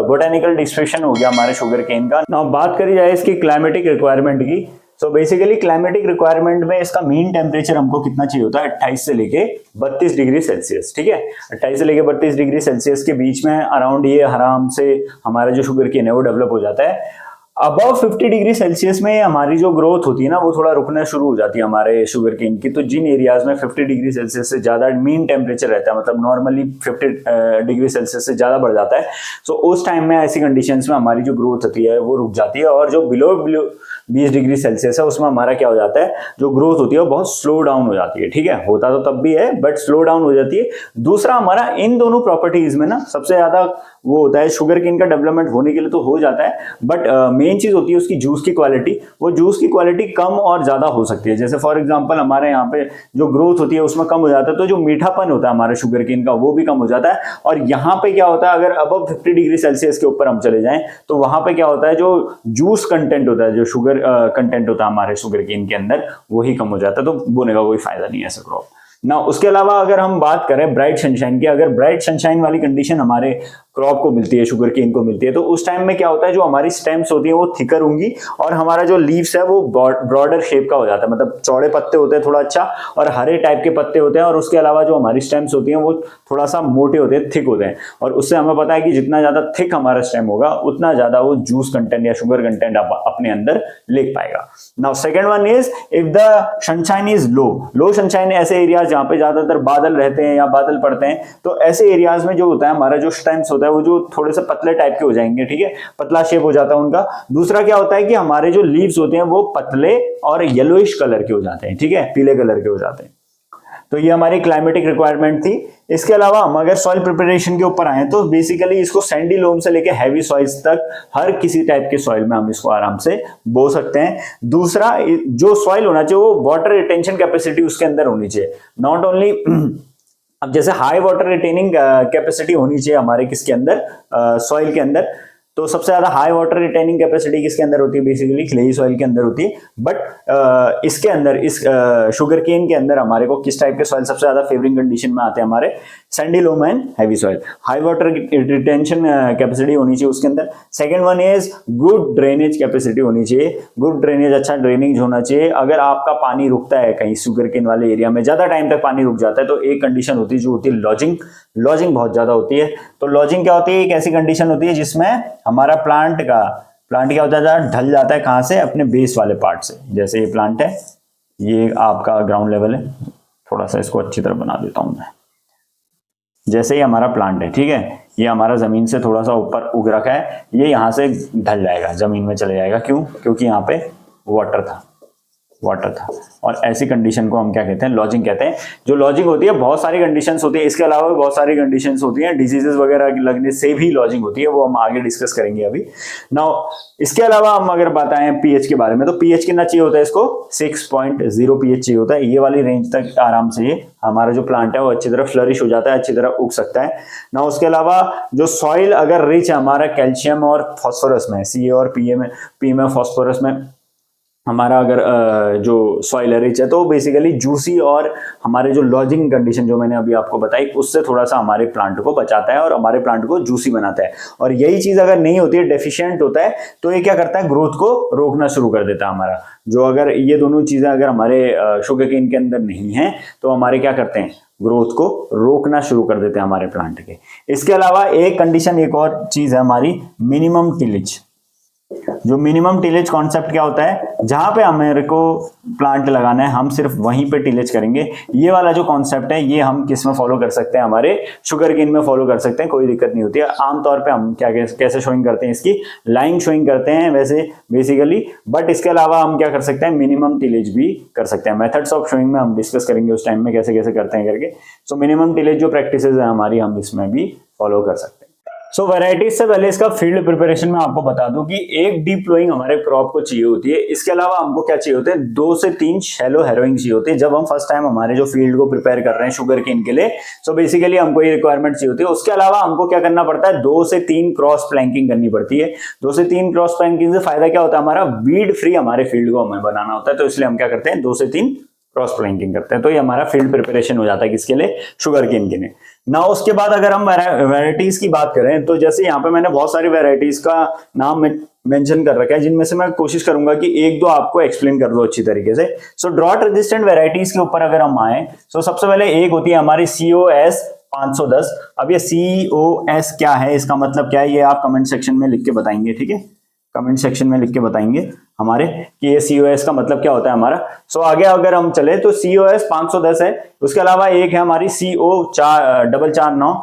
बोटेनिकल डिस्क्रिप्शन हो गया हमारे शुगर केन का। नाउ बात करी जाए इसकी क्लाइमेटिक रिक्वायरमेंट की। सो बेसिकली क्लाइमेटिक रिक्वायरमेंट में इसका मीन टेम्परेचर हमको कितना चाहिए होता है, 28 से लेके 32 डिग्री सेल्सियस, ठीक है। 28 से लेके 32 डिग्री सेल्सियस के बीच में अराउंड ये आराम से हमारा जो शुगर केन है वो डेवलप हो जाता है। अबव 50 डिग्री सेल्सियस में हमारी जो ग्रोथ होती है ना वो थोड़ा रुकना शुरू हो जाती है हमारे शुगर केन की। तो जिन एरियाज में 50 डिग्री सेल्सियस से ज्यादा मीन टेम्परेचर रहता है, मतलब नॉर्मली 50 डिग्री सेल्सियस से ज्यादा बढ़ जाता है, तो उस टाइम में ऐसी कंडीशंस में हमारी जो ग्रोथ होती है वो रुक जाती है। और जो बिलो 20 डिग्री सेल्सियस है उसमें हमारा क्या हो जाता है, जो ग्रोथ होती है वो बहुत स्लो डाउन हो जाती है, ठीक है। होता तो तब भी है बट स्लो डाउन हो जाती है। दूसरा हमारा इन दोनों प्रॉपर्टीज में ना सबसे ज्यादा वो होता है, शुगर केन का डेवलपमेंट होने के लिए तो हो जाता है बट मेन चीज होती है उसकी जूस की क्वालिटी। वो जूस की क्वालिटी कम और ज्यादा हो सकती है। जैसे फॉर एग्जांपल हमारे यहाँ पे जो ग्रोथ होती है उसमें कम हो जाता है, तो जो मीठापन होता है हमारे शुगर केन का वो भी कम हो जाता है। और यहाँ पे क्या होता है, अगर अबव 50 डिग्री सेल्सियस के ऊपर हम चले जाएं तो वहां पे क्या होता है, जो जूस कंटेंट होता है, जो शुगर कंटेंट होता है हमारे शुगर केन के अंदर, वही कम हो जाता है। तो बोने का कोई फायदा नहीं है ऐसा क्रॉप ना। उसके अलावा अगर हम बात करें ब्राइट सनशाइन की, अगर ब्राइट सनशाइन वाली कंडीशन हमारे क्रॉप को मिलती है, शुगर केन को मिलती है, तो उस टाइम में क्या होता है, जो हमारी स्टेम्स होती है वो थिकर होंगी और हमारा जो लीव्स है वो ब्रॉडर शेप का हो जाता है, मतलब चौड़े पत्ते होते हैं थोड़ा अच्छा और हरे टाइप के पत्ते होते हैं। और उसके अलावा जो हमारी स्टेम्स होती हैं वो थोड़ा सा मोटे होते हैं, थिक होते हैं। और उससे हमें पता है कि जितना ज्यादा थिक हमारा स्टेम होगा उतना ज्यादा वो जूस कंटेंट या शुगर कंटेंट अपने अंदर ले पाएगा। Now second one is if the sunshine is low sunshine, ऐसे एरियाज जहां पे ज्यादातर बादल रहते हैं या बादल पड़ते हैं, तो ऐसे एरियाज में जो होता है हमारा जो स्टेम्स होता है वो जो थोड़े से पतले टाइप के हो जाएंगे, ठीक है, पतला शेप हो जाता है उनका। दूसरा क्या होता है कि हमारे जो लीव्स होते हैं वो पतले और येलोइश कलर के हो जाते हैं, ठीक है, पीले कलर के हो जाते हैं। तो ये हमारी क्लाइमेटिक रिक्वायरमेंट थी। इसके अलावा हम अगर सॉइल प्रिपरेशन के ऊपर आए तो बेसिकली इसको सैंडी लोम से लेके हैवी सॉइल्स तक हर किसी टाइप के सॉइल में हम इसको आराम से बो सकते हैं। दूसरा, जो सॉइल होना चाहिए वो वाटर रिटेंशन कैपेसिटी उसके अंदर होनी चाहिए, नॉट ओनली अब जैसे हाई वाटर रिटेनिंग कैपेसिटी होनी चाहिए हमारे किसके अंदर, सॉइल के अंदर। तो सबसे ज्यादा हाई वाटर रिटेनिंग कैपेसिटी किसके अंदर होती है, बेसिकली क्लेई सॉइल के अंदर होती है। बट इसके अंदर इस शुगर केन के अंदर हमारे को किस टाइप के सॉइल सबसे ज्यादा फेवरिंग कंडीशन में आते हैं, हमारे sandy loam and heavy soil. High water retention capacity होनी चाहिए उसके अंदर। Second one is good drainage capacity होनी चाहिए, गुड ड्रेनेज, अच्छा ड्रेनिंग होना चाहिए। अगर आपका पानी रुकता है कहीं शुगर केन वाले एरिया में, ज्यादा टाइम तक पानी रुक जाता है, तो एक कंडीशन होती है जो होती है लॉजिंग बहुत ज्यादा होती है। तो लॉजिंग क्या होती है, एक ऐसी कंडीशन होती है जिसमें हमारा प्लांट क्या होता है, ढल जाता है कहां से, अपने बेस वाले पार्ट से। जैसे ये प्लांट है, ये आपका ग्राउंड लेवल है, थोड़ा सा इसको अच्छी तरह बना देता हूं मैं। जैसे ही हमारा प्लांट है, ठीक है, ये हमारा जमीन से थोड़ा सा ऊपर उग रखा है, ये यहां से ढल जाएगा, जमीन में चले जाएगा। क्यों? क्योंकि यहाँ पे वाटर था और ऐसी कंडीशन को हम क्या कहते हैं, लॉजिंग कहते हैं। जो लॉजिंग होती है बहुत सारी कंडीशंस होती है, इसके अलावा भी बहुत सारी कंडीशंस होती हैं, डिजीजेस वगैरह लगने से भी लॉजिंग होती है, वो हम आगे डिस्कस करेंगे अभी। नाउ इसके अलावा हम अगर बताएं पीएच के बारे में, तो पीएच कितना चाहिए होता है इसको, 6.0 पीएच चाहिए होता है। ये वाली रेंज तक आराम से ये हमारा जो प्लांट है वो अच्छी तरह फ्लरिश हो जाता है, अच्छी तरह उग सकता है ना। उसके अलावा जो सॉइल अगर रिच है हमारा कैल्शियम और फॉस्फोरस में, सी और पी में फॉस्फोरस में हमारा अगर जो सॉइल रिच है, तो बेसिकली जूसी और हमारे जो लॉजिंग कंडीशन जो मैंने अभी आपको बताई उससे थोड़ा सा हमारे प्लांट को बचाता है और हमारे प्लांट को जूसी बनाता है। और यही चीज अगर नहीं होती है, डेफिशिएंट होता है, तो ये क्या करता है, ग्रोथ को रोकना शुरू कर देता है हमारा। जो अगर ये दोनों चीजें अगर हमारे शुगर केन के अंदर नहीं है तो हमारे क्या करते हैं, ग्रोथ को रोकना शुरू कर देते हैं हमारे प्लांट के। इसके अलावा एक कंडीशन, एक और चीज है हमारी, मिनिमम टिलेज। जो मिनिमम टिलेज कॉन्सेप्ट क्या होता है, जहां पे हमारे को प्लांट लगाना है हम सिर्फ वहीं पे टिलेज करेंगे। ये वाला जो कॉन्सेप्ट है ये हम किस में फॉलो कर सकते हैं, हमारे शुगर केन में फॉलो कर सकते हैं, कोई दिक्कत नहीं होती है। आमतौर पे हम क्या कैसे शोइंग करते हैं, इसकी लाइन शोइंग करते हैं वैसे बेसिकली, बट इसके अलावा हम क्या कर सकते हैं, मिनिमम टिलेज भी कर सकते हैं। मेथड्स ऑफ शोइंग में हम डिस्कस करेंगे उस टाइम में कैसे कैसे करते हैं करके। सो मिनिमम टिलेज जो प्रैक्टिसेस है हमारी, हम इसमें भी फॉलो कर सकते हैं। सो वैरायटीज से पहले इसका फील्ड प्रिपरेशन में आपको बता दूं कि एक डीप फ्लोइंग हमारे क्रॉप को चाहिए होती है। इसके अलावा हमको क्या चाहिए होते हैं, 2 से 3 शैलो हैरोइंग चाहिए होती है जब हम फर्स्ट टाइम हमारे जो फील्ड को प्रिपेयर कर रहे हैं शुगर केन के लिए। सो बेसिकली हमको ये रिक्वायरमेंट चाहिए होती है। उसके अलावा हमको क्या करना पड़ता है, 2 से 3 क्रॉस प्लैंकिंग करनी पड़ती है। 2 से 3 क्रॉस प्लैंकिंग से फायदा क्या होता है, हमारा वीड फ्री हमारे फील्ड को हमें बनाना होता है। तो इसलिए हम क्या करते हैं, 2 से 3 क्रॉस प्लैंकिंग करते हैं। तो ये हमारा फील्ड प्रिपरेशन हो जाता है किसके लिए, शुगर केन के लिए। ना उसके बाद अगर हम वैरायटीज की बात करें तो जैसे यहाँ पे मैंने बहुत सारी वैरायटीज का नाम मेंशन कर रखा है, जिनमें से मैं कोशिश करूंगा कि 1-2 आपको एक्सप्लेन कर दो अच्छी तरीके से। सो ड्रॉट रेजिस्टेंट वैरायटीज के ऊपर अगर हम आए, तो सबसे पहले एक होती है हमारी COS 510। अब ये COS क्या है, इसका मतलब क्या है, ये आप कमेंट सेक्शन में लिख के बताएंगे, ठीक है, कमेंट सेक्शन में लिख के बताएंगे हमारे कि ये COS का मतलब क्या होता है हमारा। सो आगे अगर हम चले तो COS 510 है। उसके अलावा एक है हमारी CO 449,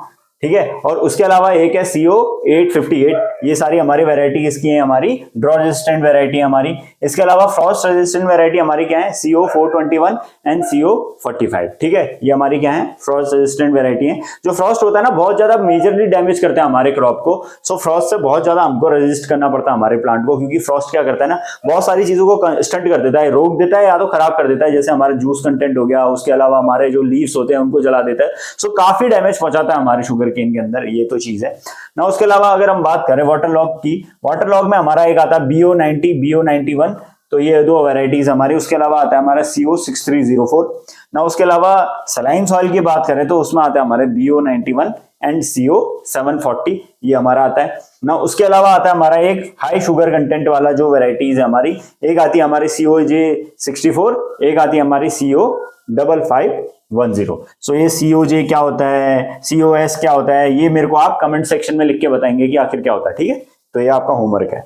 ठीक है, और उसके अलावा एक है CO 858। ये सारी हमारी वैरायटी इसकी है, हमारी ड्रॉट रेजिस्टेंट वैरायटी हमारी। इसके अलावा फ्रॉस्ट रेजिस्टेंट वैरायटी हमारी क्या है, CO 421 एंड CO 45, ठीक है, ये हमारी क्या है, फ्रॉस्ट रेजिस्टेंट वैरायटी है। जो फ्रॉस्ट होता है ना, बहुत ज्यादा मेजरली डैमेज करते हैं हमारे क्रॉप को। सो फ्रॉस्ट से बहुत ज्यादा हमको रेजिस्ट करना पड़ता है हमारे प्लांट को, क्योंकि फ्रॉस्ट क्या करता है ना, बहुत सारी चीजों को स्टंट कर देता है, रोक देता है या तो खराब कर देता है, जैसे हमारा जूस कंटेंट हो गया। उसके अलावा हमारे जो लीव्स होते हैं उनको जला देता है। सो काफी डैमेज पहुंचाता है हमारे शुगर केन के अंदर, ये तो चीज है ना। उसके अलावा अगर हम बात करें वाटरलॉग की, वाटरलॉग में हमारा एक आता है BO90 BO91, तो ये 2 वैरायटीज हमारी। उसके अलावा आता है हमारा CO 6304 ना। उसके अलावा सलाइन सॉइल की बात करें तो उसमें आता है हमारे BO91 एंड CO 740, ये हमारा आता है ना। उसके अलावा आता है हमारा एक हाई शुगर कंटेंट वाला जो वैरायटीज है हमारी, एक आती है हमारी COJ 64, एक आती है हमारी CO 5510। सो ये COJ क्या होता है, COS क्या होता है, ये मेरे को आप कमेंट सेक्शन में लिख के बताएंगे कि आखिर क्या होता है, ठीक है। तो ये आपका होमवर्क है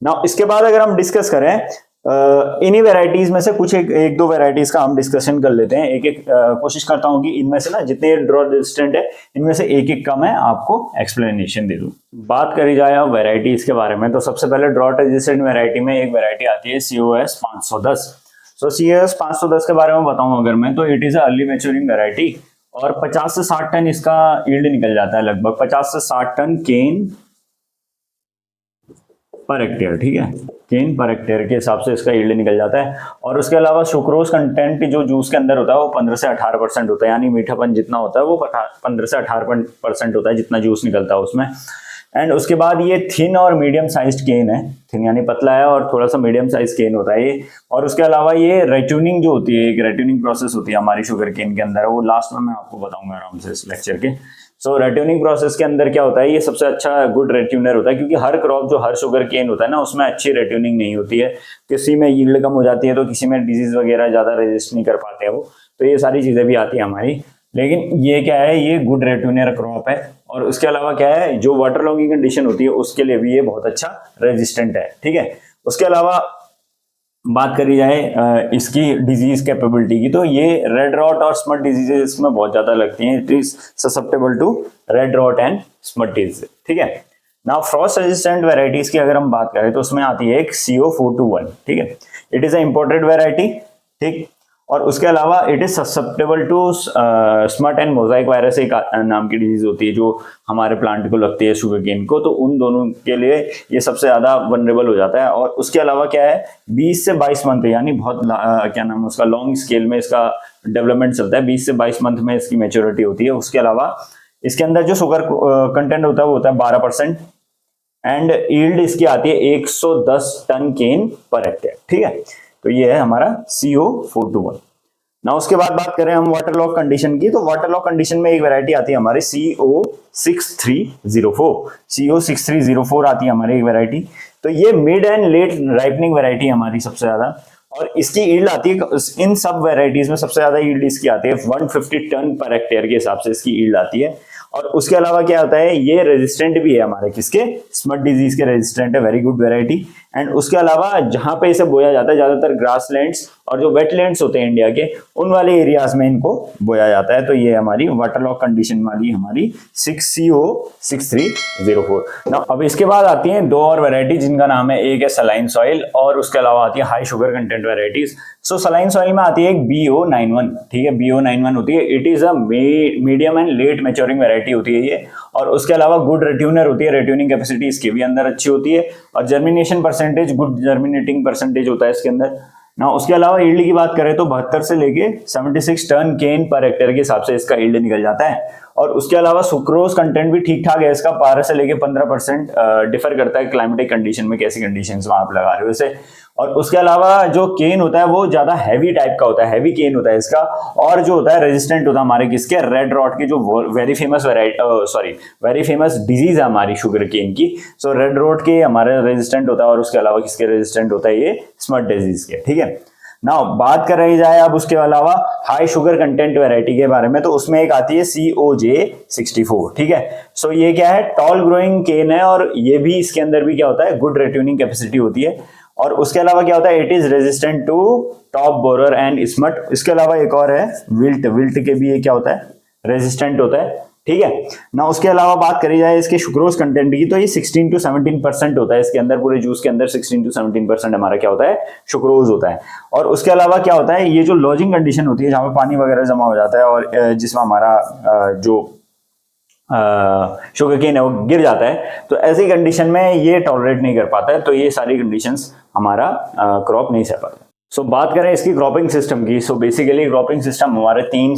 ना। इसके बाद अगर हम डिस्कस करें इन्हीं वैरायटीज में से कुछ एक दो वैरायटीज का हम डिस्कशन कर लेते हैं। एक कोशिश करता हूं कि इनमें से ना जितने ड्रॉट रेजिस्टेंट है इनमें से एक का मैं आपको एक्सप्लेनेशन दे दूं। बात करी जाए अब वैरायटीज के बारे में, तो सबसे पहले ड्रॉट रेजिस्टेंट वैरायटी में एक वैरायटी आती है COS 510। सो COS 510 के बारे में बताऊं अगर मैं, तो it is early maturing variety और 50 से 60 टन इसका यील्ड निकल जाता है, लगभग 50 से 60 टन केन पर हेक्टेयर, ठीक है, केन पर हेक्टेयर के हिसाब से इसका यील्ड निकल जाता है। और उसके अलावा सुक्रोज कंटेंट जो जूस के अंदर होता है वो 15 से 18% होता है, यानी मीठापन जितना होता है वो 15 से 18% होता है जितना जूस निकलता है उसमें। एंड उसके बाद ये थिन और मीडियम साइज्ड केन है, थिन यानी पतला है और थोड़ा सा मीडियम साइज केन होता है ये। और उसके अलावा ये रेट्यूनिंग जो होती है, एक रेट्यूनिंग प्रोसेस होती है हमारी शुगर केन के अंदर, वो लास्ट में मैं आपको बताऊंगा आराम से इस लेक्चर के। सो रेट्यूनिंग प्रोसेस के अंदर क्या होता है, ये सबसे अच्छा गुड रेट्यूनर होता है, क्योंकि हर क्रॉप जो हर शुगर केन होता है ना उसमें अच्छी रेट्यूनिंग नहीं होती है, किसी में यील्ड कम हो जाती है तो किसी में डिजीज वगैरह ज्यादा रेजिस्ट नहीं कर पाते हैं वो, तो ये सारी चीजें भी आती है हमारी। लेकिन ये क्या है, ये गुड रेट्यूनर क्रॉप है। और उसके अलावा क्या है, जो वाटर लॉगिंग कंडीशन होती है उसके लिए भी ये बहुत अच्छा रेजिस्टेंट है, ठीक है। उसके अलावा बात करी जाए इसकी डिजीज कैपेबिलिटी की, तो ये रेड रॉट और स्मट डिजीजेस इसमें बहुत ज्यादा लगती हैं। It is susceptible to red rot and smut disease, ठीक है ना। फ्रॉस्ट रेजिस्टेंट वेराइटीज की अगर हम बात करें तो उसमें आती है एक CO 421, ठीक है, it is a imported variety, ठीक। और उसके अलावा it is susceptible to smut and mosaic virus एक नाम की डिजीज होती है जो हमारे प्लांट को लगती है शुगर केन को, तो उन दोनों के लिए ये सबसे ज्यादा वनरेबल हो जाता है। और उसके अलावा क्या है, 20 से 22 मंथ यानी बहुत क्या नाम है उसका, लॉन्ग स्केल में इसका डेवलपमेंट चलता है, 20 से 22 मंथ में इसकी मैच्योरिटी होती है। उसके अलावा इसके अंदर जो शुगर कंटेंट होता है वो होता है 12% एंड यील्ड इसकी आती है 110 टन केन पर हेक्टेयर, ठीक है। तो ये है हमारा CO 421 ना। उसके बाद बात करें हम वाटरलॉग कंडीशन की, तो वाटरलॉग कंडीशन में एक वैरायटी आती है हमारी CO 6304, CO 6304 आती है हमारी एक वैरायटी। तो ये mid and let ripening variety हमारी सबसे ज्यादा, और इसकी यील्ड आती है, इन सब वैरायटीज में सबसे ज्यादा यील्ड इसकी आती है 150 टन पर हेक्टेयर के हिसाब से इसकी यील्ड आती है। और उसके अलावा क्या होता है, ये रेजिस्टेंट भी है हमारे किसके, स्मट डिजीज के रेजिस्टेंट है, वेरी गुड वेराइटी। एंड उसके अलावा जहां पे इसे बोया जाता है ज्यादातर ग्रासलैंड्स और जो वेटलैंड्स होते हैं इंडिया के, उन वाले एरियाज में इनको बोया जाता है। तो ये हमारी वाटरलॉक कंडीशन वाली हमारी 6CO6304। ना अब इसके बाद आती हैं दो और वैरायटी जिनका नाम है, एक है सलाइन सॉइल और उसके अलावा आती है हाई शुगर कंटेंट वैरायटीज। सो सलाइन सॉइल में आती है एक BO91, ठीक है, BO91 होती है, it is a medium and let maturing variety होती है ये। और उसके अलावा गुड रेट्यूनर होती है, रेट्यूनिंग कैपेसिटी इसकी भी अंदर अच्छी होती है, और germination percentage, good germinating percentage होता है इसके अंदर ना। उसके अलावा यील्ड की बात करें तो 72 से लेके 76 टन केन पर हेक्टेयर के हिसाब से इसका यील्ड निकल जाता है। और उसके अलावा सुक्रोज कंटेंट भी ठीक ठाक है इसका, 12 से लेके 15% डिफर करता है क्लाइमेटिक कंडीशन में, कैसी कंडीशंस में आप लगा रहे हो इसे। और उसके अलावा जो केन होता है वो ज्यादा हैवी टाइप का होता है, हैवी केन होता है इसका, और जो होता है रेजिस्टेंट होता है हमारे किसके, रेड रॉट की, जो very famous very famous disease है हमारी शुगर केन की। सो रेड रॉट के हमारे रेजिस्टेंट होता है, और उसके अलावा किसके रेजिस्टेंट होता है, ये स्मट डिजीज के, ठीक है। नाउ बात कर रही जाए अब उसके अलावा हाई शुगर कंटेंट वैरायटी के बारे में, तो उसमें एक आती है COJ64, ठीक है। सो ये क्या है, टॉल ग्रोइंग केन है, और ये भी इसके अंदर भी क्या होता है, गुड रेट्यूनिंग कैपेसिटी होती है। और उसके अलावा क्या होता है, it is resistant to top borer and smut. इसके अलावा एक और है विल्ट के भी ये क्या होता है, रेजिस्टेंट होता है, ठीक है ना। उसके अलावा बात करी जाए इसके सुक्रोज कंटेंट की, तो ये 16 to 17% होता है इसके अंदर, पूरे जूस के अंदर 16 to 17% हमारा क्या होता है, सुक्रोज होता है। और उसके अलावा क्या होता है, ये जो लॉजिंग कंडीशन होती है जहां पे पानी वगैरह जमा हो जाता है और जिसमें हमारा जो शुगर केन है वो गिर जाता है, तो ऐसी कंडीशन में ये टॉलरेट नहीं कर पाता है, तो ये सारी कंडीशंस हमारा क्रॉप नहीं सह पाता। सो बात करें इसकी क्रॉपिंग सिस्टम की, सो बेसिकली क्रॉपिंग सिस्टम हमारे 3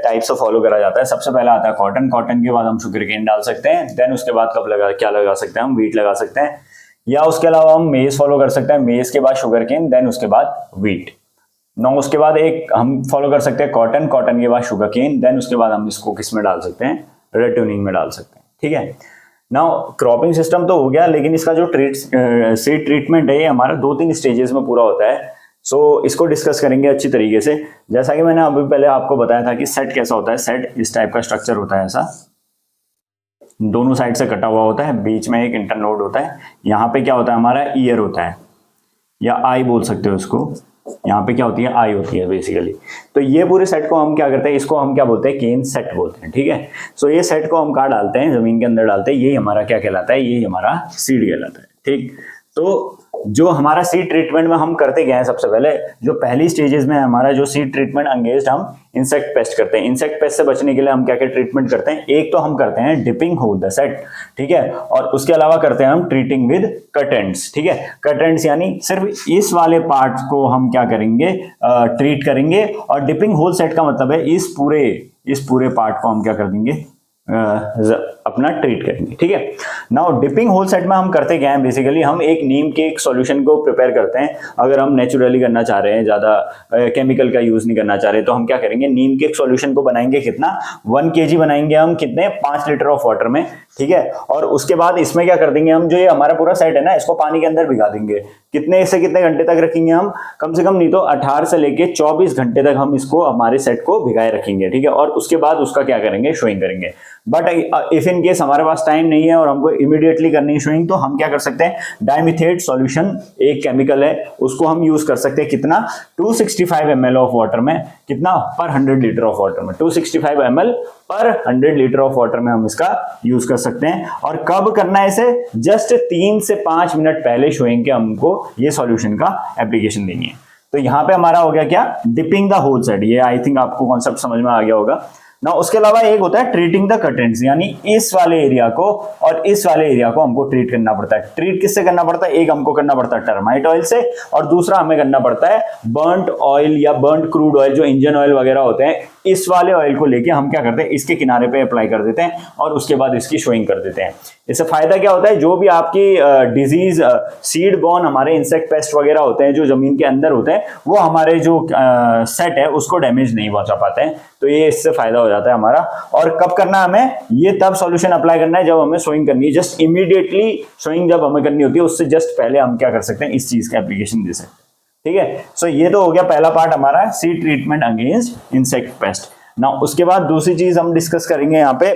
टाइप से फॉलो करा जाता है। सबसे पहला आता है कॉटन के बाद हम शुगर केन डाल सकते हैं, देन उसके बाद क्या लगा सकते हैं, हम व्हीट लगा सकते हैं, या उसके अलावा हम मेज फॉलो कर सकते हैं, मेज के बाद शुगर केन, देन उसके बाद व्हीट। नो उसके बाद एक हम फॉलो कर सकते हैं कॉटन के बाद शुगर केन, देन उसके बाद हम इसको किस में डाल सकते हैं, रेड ट्यूनिंग में डाल सकते हैं, ठीक है। नाउ क्रॉपिंग सिस्टम तो हो गया, लेकिन इसका जो सीड ट्रीटमेंट है ये हमारा 2-3 स्टेजेस में पूरा होता है। सो इसको डिस्कस करेंगे अच्छी तरीके से। जैसा कि मैंने अभी पहले आपको बताया था कि सेट कैसा होता है, सेट इस टाइप का स्ट्रक्चर होता है, ऐसा दोनों साइड से कटा हुआ होता है, बीच में एक इंटरनोड होता है, यहाँ पे क्या होता है हमारा ईयर होता है, या आई बोल सकते हो इसको, यहाँ पे क्या होती है, आई होती है बेसिकली। तो ये पूरे सेट को हम क्या करते हैं, इसको हम क्या बोलते हैं, केन सेट बोलते हैं, ठीक है। सो ये सेट को हम कहाँ डालते हैं, जमीन के अंदर डालते हैं, ये हमारा क्या कहलाता है, ये हमारा सीड कहलाता है, ठीक। तो जो हमारा सीड ट्रीटमेंट में हम करते गए हैं, सबसे पहले जो पहली स्टेजेस में हमारा जो सीड ट्रीटमेंट अंगेज्ड हम इंसेक्ट पेस्ट करते हैं। इंसेक्ट पेस्ट से बचने के लिए हम क्या क्या ट्रीटमेंट करते हैं, एक तो हम करते हैं डिपिंग होल द सेट, ठीक है, और उसके अलावा करते हैं हम ट्रीटिंग विद कटेंट्स, ठीक है। कटेंट्स यानी सिर्फ इस वाले पार्ट को हम क्या करेंगे, ट्रीट करेंगे, और डिपिंग होल सेट का मतलब है इस पूरे पार्ट को हम क्या कर देंगे, अपना ट्रीट करेंगे, ठीक है। नाउ डिपिंग होल सेट में हम करते क्या है, बेसिकली हम एक नीम के एक सॉल्यूशन को प्रिपेयर करते हैं। अगर हम नेचुरली करना चाह रहे हैं, ज्यादा केमिकल का यूज नहीं करना चाह रहे, तो हम क्या करेंगे, नीम के एक सॉल्यूशन को बनाएंगे, कितना 1 kg बनाएंगे हम, कितने 5 लीटर ऑफ वाटर में, ठीक है। और उसके बाद इसमें क्या कर देंगे हम, जो ये हमारा पूरा सेट है ना, इसको पानी के अंदर भिगा देंगे। कितने से कितने घंटे तक रखेंगे हम, कम से कम नहीं तो 18 से लेके 24 घंटे तक हम इसको हमारे सेट को भिगाए रखेंगे, ठीक है। और उसके बाद उसका क्या करेंगे, शोइंग करेंगे। बट इफ इन केस हमारे पास टाइम नहीं है और हमको इमीडिएटली करनी है शोइंग, तो हम क्या कर सकते हैं, डाइमिथेट सॉल्यूशन एक केमिकल है, उसको हम यूज कर सकते हैं, कितना 265 ml ऑफ वाटर में, कितना पर 100 लीटर ऑफ वाटर में, 265 ml पर 100 लीटर ऑफ वाटर में हम इसका यूज कर सकते हैं। और कब करना है इसे, जस्ट 3 से 5 मिनट पहले शोइंग के हमको ये सॉल्यूशन का एप्लीकेशन देनी है। तो यहाँ पे हमारा हो गया क्या, डिपिंग द होल सेट, ये आई थिंक आपको कॉन्सेप्ट समझ में आ गया होगा ना। उसके अलावा एक होता है ट्रीटिंग द कटेंट्स, यानी इस वाले एरिया को और इस वाले एरिया को हमको ट्रीट करना पड़ता है। ट्रीट किससे करना पड़ता है, एक हमको करना पड़ता है टर्माइट ऑयल से, और दूसरा हमें करना पड़ता है बर्न्ट ऑयल या बर्न्ट क्रूड ऑयल, जो इंजन ऑयल वगैरह होते हैं। इस वाले ऑयल को लेके हम क्या करते हैं, इसके किनारे पे अप्लाई कर देते हैं और उसके बाद इसकी शोइंग कर देते हैं। इससे फायदा क्या होता है, जो भी आपकी डिजीज सीड बॉर्न हमारे इंसेक्ट पेस्ट वगैरह होते हैं जो जमीन के अंदर होते हैं, वो हमारे जो सेट है उसको डैमेज नहीं पहुंचा पाते हैं। तो ये इससे फायदा हो जाता है हमारा। और कब करना है हमें, ये तब सॉल्यूशन अप्लाई करना है जब हमें सोइंग करनी है, जस्ट इमीडिएटली सोइंग जब हमें करनी होती है, उससे जस्ट पहले हम क्या कर सकते हैं, इस चीज का एप्लीकेशन दे सकते हैं, ठीक है। सो ये तो हो गया पहला पार्ट हमारा, seed treatment against insect pest. Now उसके बाद दूसरी चीज हम डिस्कस करेंगे यहाँ पे,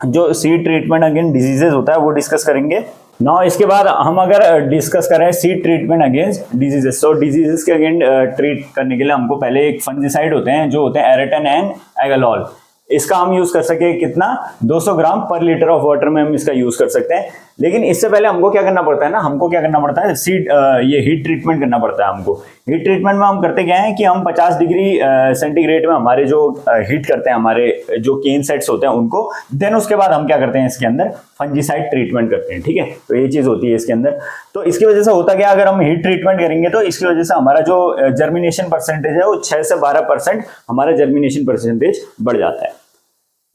जो सीड ट्रीटमेंट अगेंस्ट डिजीजेस होता है वो डिस्कस करेंगे। नाउ इसके बाद हम अगर डिस्कस करें सीड ट्रीटमेंट अगेंस्ट डिजीजेस, तो डिजीजेस के अगेंस्ट ट्रीट करने के लिए हमको पहले एक फंजीसाइड होते हैं जो होते हैं एरेटन एंड एगालोल। इसका हम यूज कर सके कितना, 200 ग्राम पर लीटर ऑफ वाटर में हम इसका यूज कर सकते हैं। लेकिन इससे पहले हमको क्या करना पड़ता है ना, हमको क्या करना पड़ता है, सीड ये हीट ट्रीटमेंट करना पड़ता है हमको। हीट ट्रीटमेंट में हम करते क्या है कि हम 50 डिग्री सेंटीग्रेड में हमारे जो हीट करते हैं हमारे जो केन सेट्स होते हैं उनको, देन उसके बाद हम क्या करते हैं इसके अंदर फंजीसाइड ट्रीटमेंट करते हैं। ठीक है, तो ये चीज होती है इसके अंदर। तो इसकी वजह से होता क्या, अगर हम हीट ट्रीटमेंट करेंगे तो इसकी वजह से हमारा जो जर्मिनेशन परसेंटेज है वो 6 से 12% हमारा जर्मिनेशन परसेंटेज बढ़ जाता है।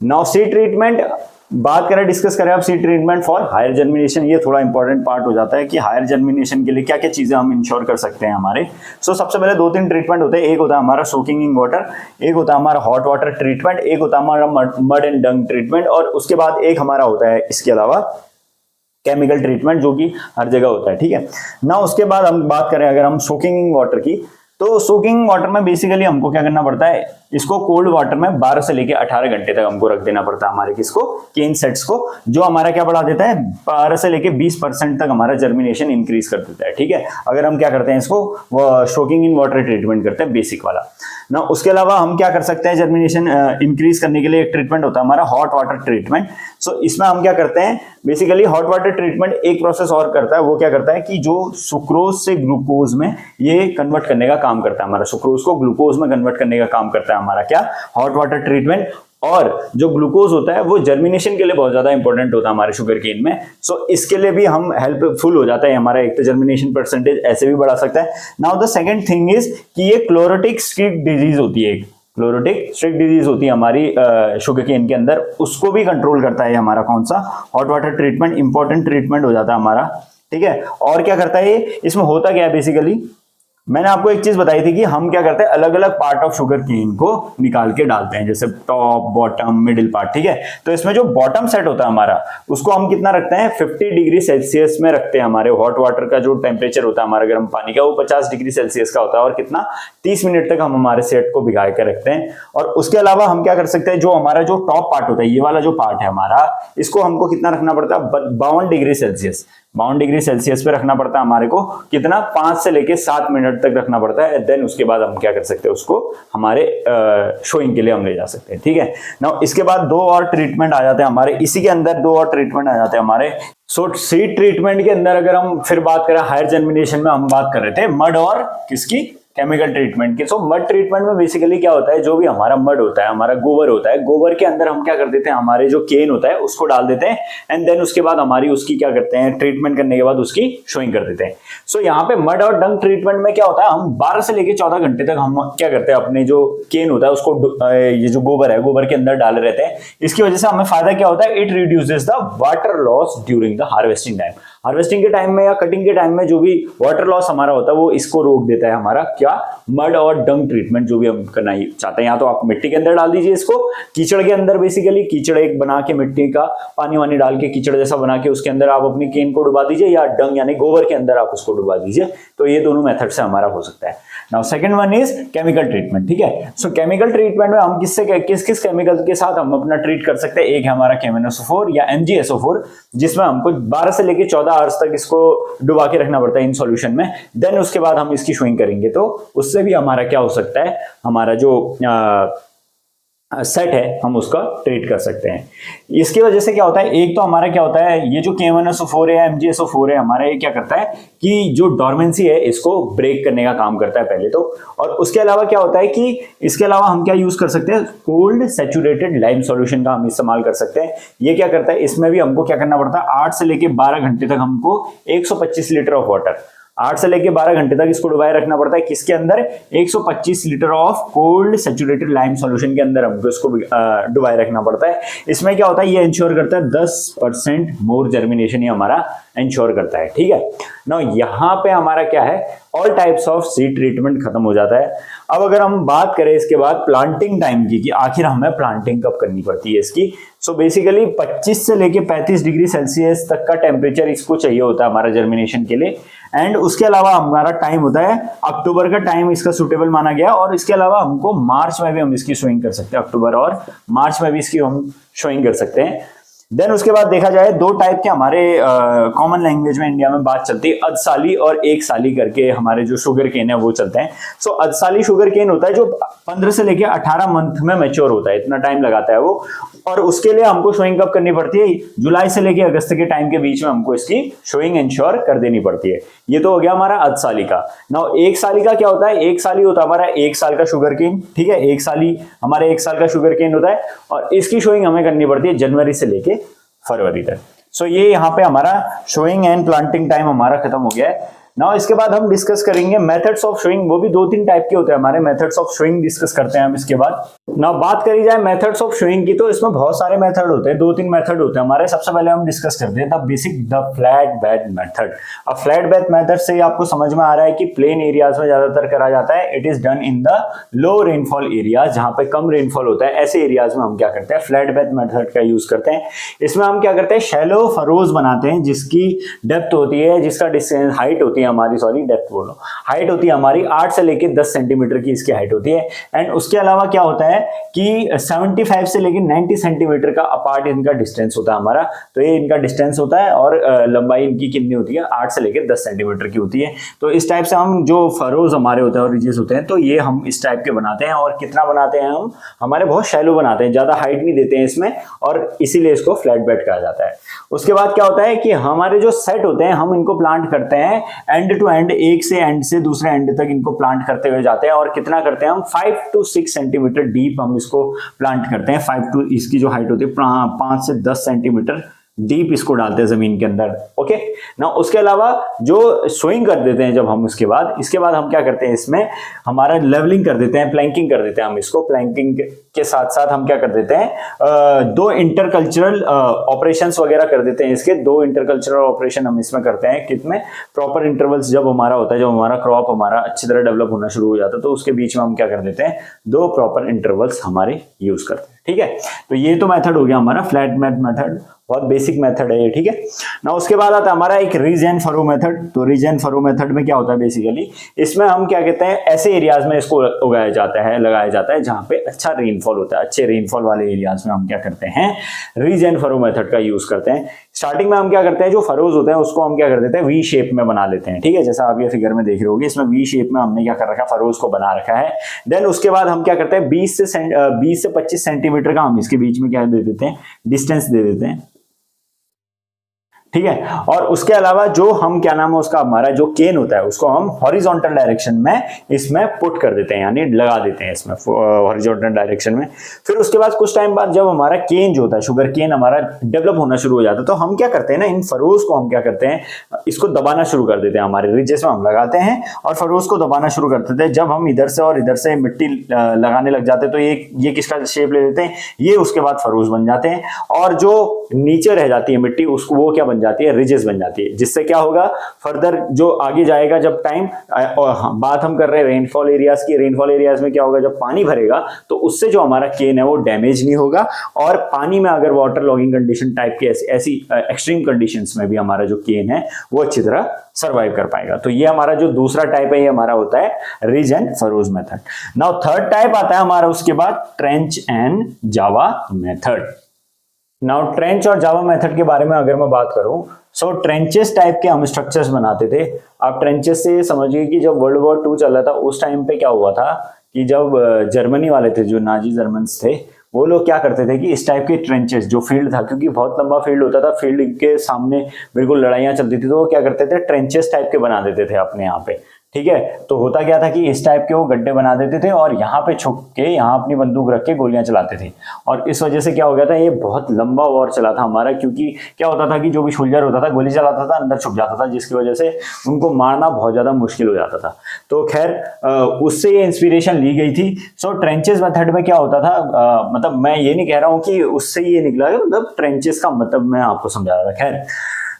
नाउ सीड ट्रीटमेंट बात करें, डिस्कस करें अब seed treatment for higher germination. ये थोड़ा इंपॉर्टेंट पार्ट हो जाता है कि हायर जर्मिनेशन के लिए क्या क्या चीजें हम इंश्योर कर सकते हैं हमारे। सबसे पहले 2-3 ट्रीटमेंट होते हैं। एक होता है हमारा सोकिंग इन वाटर, एक होता है हमारा हॉट वाटर ट्रीटमेंट, एक होता है हमारा मड एंड डंग ट्रीटमेंट, और उसके बाद एक हमारा होता है इसके अलावा केमिकल ट्रीटमेंट जो कि हर जगह होता है। ठीक है ना, उसके बाद हम बात करें अगर हम सोकिंग इन वाटर की, तो सोकिंग वाटर में बेसिकली हमको क्या करना पड़ता है, इसको कोल्ड वाटर में 12 से लेके 18 घंटे तक हमको रख देना पड़ता है हमारे किसको, केन सेट्स को, जो हमारा क्या बढ़ा देता है 12 से लेके 20% तक हमारा जर्मिनेशन इंक्रीज कर देता है। ठीक है, अगर हम क्या करते हैं इसको सोकिंग इन वाटर ट्रीटमेंट करते हैं बेसिक वाला ना। उसके अलावा हम क्या कर सकते हैं जर्मिनेशन इंक्रीज करने के लिए, एक ट्रीटमेंट होता है हमारा हॉट वाटर ट्रीटमेंट। इसमें हम क्या करते हैं, बेसिकली हॉट वाटर ट्रीटमेंट एक प्रोसेस और करता है, वो क्या करता है कि जो सुक्रोज से ग्लूकोज में ये कन्वर्ट करने का काम करता है, हमारा सुक्रोज को ग्लूकोज में कन्वर्ट करने का काम करता है हमारा क्या, हॉट वाटर ट्रीटमेंट। और जो ग्लूकोज होता है वो जर्मिनेशन के लिए बहुत ज्यादा इंपॉर्टेंट होता है हमारे शुगर केन में। इसके लिए भी हम हेल्पफुल हो जाता है हमारा, एक तो जर्मिनेशन परसेंटेज ऐसे भी बढ़ा सकता है। Now the second thing is कि ये क्लोरोटिक स्ट्रिक डिजीज होती है, क्लोरोटिक स्ट्रिक डिजीज होती है हमारी शुगर केन के अंदर, उसको भी कंट्रोल करता है हमारा कौन सा, hot water treatment. Important treatment हो जाता है हमारा। ठीक है, और क्या करता है ये, इसमें होता क्या है बेसिकली, मैंने आपको एक चीज बताई थी कि हम क्या करते हैं, अलग अलग पार्ट ऑफ शुगर केन को निकाल के डालते हैं, जैसे टॉप, बॉटम, मिडिल पार्ट। ठीक है, तो इसमें जो बॉटम सेट होता है हमारा, उसको हम कितना रखते हैं, 50 डिग्री सेल्सियस में रखते हैं। हमारे हॉट वाटर का जो टेम्परेचर होता है हमारा गर्म पानी का, वो 50 डिग्री सेल्सियस का होता है, और कितना 30 मिनट तक हम हमारे सेट को भिगा के रखते हैं। और उसके अलावा हम क्या कर सकते हैं, जो हमारा जो टॉप पार्ट होता है, ये वाला जो पार्ट है हमारा, इसको हमको कितना रखना पड़ता है, 52 डिग्री सेल्सियस, 52 डिग्री सेल्सियस पे रखना पड़ता है हमारे को, कितना 5 से लेके 7 मिनट तक रखना पड़ता है। देन उसके बाद हम क्या कर सकते हैं, उसको हमारे शोइंग के लिए हम ले जा सकते हैं। ठीक है ना, इसके बाद 2 और ट्रीटमेंट आ जाते हैं हमारे, इसी के अंदर 2 और ट्रीटमेंट आ जाते हैं हमारे। सीड ट्रीटमेंट के अंदर अगर हम फिर बात करें, हायर जर्मिनेशन में हम बात कर रहे थे मड और किसकी, केमिकल ट्रीटमेंट की। मड ट्रीटमेंट में बेसिकली क्या होता है, जो भी हमारा मड होता है, हमारा गोबर होता है, गोबर के अंदर हम क्या कर देते हैं, हमारे जो केन होता है उसको डाल देते हैं, एंड देन उसके बाद हमारी उसकी क्या करते हैं, ट्रीटमेंट करने के बाद उसकी शोइंग कर देते हैं। यहाँ पे मड और डंग ट्रीटमेंट में क्या होता है, हम 12 से लेके 14 घंटे तक हम क्या करते हैं, अपने जो केन होता है उसको, ये जो गोबर है, गोबर के अंदर डाले रहते हैं। इसकी वजह से हमें फायदा क्या होता है, it reduces the water loss during the harvesting time. Harvesting के टाइम में या कटिंग के टाइम में जो भी वाटर लॉस हमारा होता है वो इसको रोक देता है हमारा क्या, मड और डंग ट्रीटमेंट जो भी हम करना चाहते हैं। या तो आप मिट्टी के अंदर डाल दीजिए इसको, कीचड़ के अंदर, बेसिकली कीचड़ एक बना के, मिट्टी का पानी वानी डाल के कीचड़ जैसा बना के उसके अंदर आप अपनी केन को डुबा दीजिए, या डंग यानी गोबर के अंदर आप उसको डुबा दीजिए। तो ये दोनों मेथड से हमारा हो सकता है। Now second one is chemical treatment. ठीक है, केमिकल ट्रीटमेंट में हम किस किस केमिकल के साथ हम अपना ट्रीट कर सकते हैं। एक है हमारा KMnSO4 या MgSO4, जिसमें हमको 12 से लेके 14 आवर्स तक इसको डुबा के रखना पड़ता है इन सॉल्यूशन में। देन उसके बाद हम इसकी शोइंग करेंगे, तो उससे भी हमारा क्या हो सकता है, हमारा जो सेट है हम उसका ट्रीट कर सकते हैं। इसकी वजह से क्या होता है, एक तो हमारा क्या होता है, ये जो KMnSO4 है, MgSO4 है हमारा, ये क्या करता है कि जो डोरमेंसी है इसको ब्रेक करने का काम करता है पहले तो। और उसके अलावा क्या होता है कि इसके अलावा हम क्या यूज कर सकते हैं, कोल्ड सैचुरेटेड लाइम सॉल्यूशन का हम इस्तेमाल कर सकते हैं। ये क्या करता है, इसमें भी हमको क्या करना पड़ता है, 8 से लेके 12 घंटे तक हमको 125 लीटर ऑफ वाटर, 8 से लेके 12 घंटे तक इसको डुबाए रखना पड़ता है। किसके अंदर, 125 litre of cold saturated lime solution के अंदर हमको इसको डुबाए रखना पड़ता है। इसमें क्या होता है, ये इंश्योर करता है 10% मोर जर्मिनेशन, ये हमारा इंश्योर करता है। ठीक है ना, यहाँ पे हमारा क्या है, all types of seed treatment खत्म हो जाता है। अब अगर हम बात करें इसके बाद प्लांटिंग टाइम की, कि आखिर हमें प्लांटिंग कब करनी पड़ती है इसकी। बेसिकली 25 से लेके 35 डिग्री सेल्सियस तक का टेम्परेचर इसको चाहिए होता है हमारा जर्मिनेशन के लिए। एंड उसके अलावा हमारा टाइम होता है अक्टूबर का टाइम इसका सुटेबल माना गया। और इसके अलावा हमको मार्च में भी हम इसकी शोइंग कर सकते हैं, अक्टूबर और मार्च में भी इसकी हम शोइंग कर सकते हैं। देन उसके बाद देखा जाए दो टाइप के हमारे कॉमन लैंग्वेज में इंडिया में बात चलती है, अधसाली और एक साली करके हमारे जो शुगर केन है वो चलते हैं। सो अधसाली शुगर केन होता है जो 15 से लेके 18 मंथ में मैच्योर होता है, इतना टाइम लगाता है वो, और उसके लिए हमको शोइंग कब करनी पड़ती है, जुलाई से लेके अगस्त के टाइम के बीच में हमको इसकी शोइंग इंश्योर कर देनी पड़ती है। ये तो हो गया हमारा अधसाली का। नाउ एक साली का क्या होता है, एक साली होता है हमारा 1 साल का शुगर केन, ठीक है, एक साली हमारे 1 साल का शुगर केन होता है और इसकी शोइंग हमें करनी पड़ती है जनवरी से लेके फरवरी तक। सो ये यहाँ पे हमारा शोइंग एंड प्लांटिंग टाइम हमारा खत्म हो गया है। नाउ इसके बाद हम डिस्कस करेंगे मेथड्स ऑफ शोइंग, वो भी 2-3 टाइप के होते हैं हमारे मेथड्स ऑफ शोइंग, डिस्कस करते हैं हम इसके बाद। नाउ बात करी जाए मेथड्स ऑफ शोइंग की तो इसमें बहुत सारे मेथड होते हैं, 2-3 मेथड होते हैं हमारे। सबसे पहले हम डिस्कस करते हैं the basic the flat bed method. अब फ्लैट बेड मेथड से आपको समझ में आ रहा है कि प्लेन एरियाज में ज्यादातर करा जाता है। It is done in the low rainfall areas, जहां पे कम रेनफॉल होता है, ऐसे एरियाज में हम क्या करते हैं, फ्लैट बेड मेथड का यूज करते हैं। इसमें हम क्या करते हैं, शैलो फरोज बनाते हैं जिसकी डेप्थ होती है, जिसका डिस्टेंस हाइट होती है हमारी, सॉरी डेप्थ बोलो, हाइट होती है हमारी 8 से लेके 10 सेंटीमीटर की इसकी हाइट होती है। एंड उसके अलावा क्या होता है कि 75 से लेके 90 सेंटीमीटर का अपार्ट इनका डिस्टेंस होता है हमारा। तो ये इनका डिस्टेंस होता है और लंबाई इनकी कितनी होती है, 8 से लेके 10 सेंटीमीटर की होती है। तो इस टाइप से हम जो फरोज हमारे होते हैं और रिजेस होते हैं, तो ये हम इस टाइप के बनाते हैं। और कितना बनाते हैं हम, हमारे बहुत शैलो बनाते हैं, ज्यादा हाइट नहीं देते हैं इसमें, और इसीलिए इसको फ्लैट बेड कहा जाता है। उसके बाद क्या होता है कि हमारे जो सेट होते हैं हम इनको प्लांट करते हैं एंड टू एंड, एक से एंड से दूसरे एंड तक इनको प्लांट करते हुए जाते हैं। और कितना करते हैं हम, 5 to 6 सेंटीमीटर डीप हम इसको प्लांट करते हैं। 5 to, इसकी जो हाइट होती है 5 से 10 सेंटीमीटर डीप इसको डालते हैं जमीन के अंदर। ओके ना, उसके अलावा जो सोइंग कर देते हैं जब हम इसके बाद हम क्या करते हैं, इसमें हमारा लेवलिंग कर देते हैं, प्लैंकिंग कर देते हैं हम इसको। प्लैंकिंग के साथ साथ हम क्या कर देते हैं, 2 इंटरकल्चरल ऑपरेशंस वगैरह कर देते हैं इसके। 2 इंटरकल्चरल ऑपरेशन हम इसमें करते हैं, कितने प्रॉपर इंटरवल्स जब हमारा होता है, जब हमारा क्रॉप हमारा अच्छी तरह डेवलप होना शुरू हो जाता है, तो उसके बीच में हम क्या कर देते हैं, 2 प्रॉपर इंटरवल्स हमारे यूज करते हैं। ठीक है, तो ये तो मेथड हो गया हमारा फ्लैट बेड मेथड, बहुत बेसिक मेथड है ये। ठीक है ना, उसके बाद आता है हमारा एक रिज एंड फरो मेथड। तो रिज एंड फरो मेथड में क्या होता है, बेसिकली इसमें हम क्या कहते हैं, ऐसे एरियाज में इसको उगाया जाता है, लगाया जाता है जहां पे अच्छा रेनफॉल होता है। अच्छे रेनफॉल वाले एरियाज में हम क्या करते हैं, रिज एंड फरो मेथड का यूज करते हैं। स्टार्टिंग में हम क्या करते हैं, जो फरोज होते हैं उसको हम क्या कर देते हैं, वी शेप में बना लेते हैं। ठीक है, जैसा आप ये फिगर में देख रहे होगे, इसमें वी शेप में हमने क्या कर रखा है, फरोज को बना रखा है। देन उसके बाद हम क्या करते हैं, 20 से 25 सेंटीमीटर का हम इसके बीच में क्या दे देते हैं, डिस्टेंस दे देते हैं। ठीक है, और उसके अलावा जो हम क्या नाम है उसका, हमारा जो केन होता है उसको हम हॉरिजॉन्टल डायरेक्शन में इसमें पुट कर देते हैं, यानी लगा देते हैं इसमें हॉरिजॉन्टल डायरेक्शन में। फिर उसके बाद कुछ टाइम बाद जब हमारा केन जो होता है, शुगर केन हमारा डेवलप होना शुरू हो जाता है, तो हम क्या करते हैं ना, इन फरोज को हम क्या करते हैं, इसको दबाना शुरू कर देते हैं। हमारे रिजेस में हम लगाते हैं और फरोज को दबाना शुरू कर देते हैं। जब हम इधर से और इधर से मिट्टी लगाने लग जाते हैं, तो ये किसका शेप ले लेते हैं, ये उसके बाद फरोज बन जाते हैं। और जो नीचे रह जाती है मिट्टी, उसको वो क्या बन जाती है, रिजेस बन जाती है। जिससे क्या होगा, फर्दर जो आगे जाएगा जब टाइम, बात हम कर रहे हैं रेनफॉल एरियाज की, रेनफॉल एरियाज में क्या होगा, जब पानी भरेगा तो उससे जो हमारा केन है वो डैमेज नहीं होगा। और पानी में अगर वाटर लॉगिंग कंडीशन टाइप के ऐसी एक्सट्रीम कंडीशंस में भी हमारा जो केन है वो अच्छी तरह सर्वाइव कर पाएगा। तो ये हमारा जो दूसरा टाइप है, ये हमारा होता है ridge and furrows method. Now third type आता है हमारा उसके बाद, trench and Java method. Now trench और जावा मेथड के बारे में अगर मैं बात करूं, सो ट्रेंचेस टाइप के हम स्ट्रक्चर्स बनाते थे। आप ट्रेंचेस से समझिए कि जब वर्ल्ड वॉर 2 चल रहा था उस टाइम पे क्या हुआ था कि जब जर्मनी वाले थे, जो नाजी जर्मन्स थे, वो लोग क्या करते थे कि इस टाइप के ट्रेंचेस, जो फील्ड था, क्योंकि बहुत लंबा फील्ड होता था, फील्ड के सामने बिल्कुल लड़ाइयां चलती थी, तो वो क्या करते थे, ट्रेंचेस टाइप के बना देते थे अपने यहाँ पे। ठीक है, तो होता क्या था कि इस टाइप के वो गड्ढे बना देते थे और यहाँ पे छुप के, यहाँ अपनी बंदूक रख के गोलियां चलाते थे। और इस वजह से क्या हो गया था, ये बहुत लंबा वॉर चला था हमारा, क्योंकि क्या होता था कि जो भी सोल्जर होता था गोली चलाता था, अंदर छुप जाता था, जिसकी वजह से उनको मारना बहुत ज्यादा मुश्किल हो जाता था। तो खैर उससे ये इंस्पिरेशन ली गई थी। सो ट्रेंचेस मेथड में क्या होता था, मतलब मैं ये नहीं कह रहा हूँ कि उससे ये निकला, मतलब ट्रेंचेस का मतलब मैं आपको समझा रहा था। खैर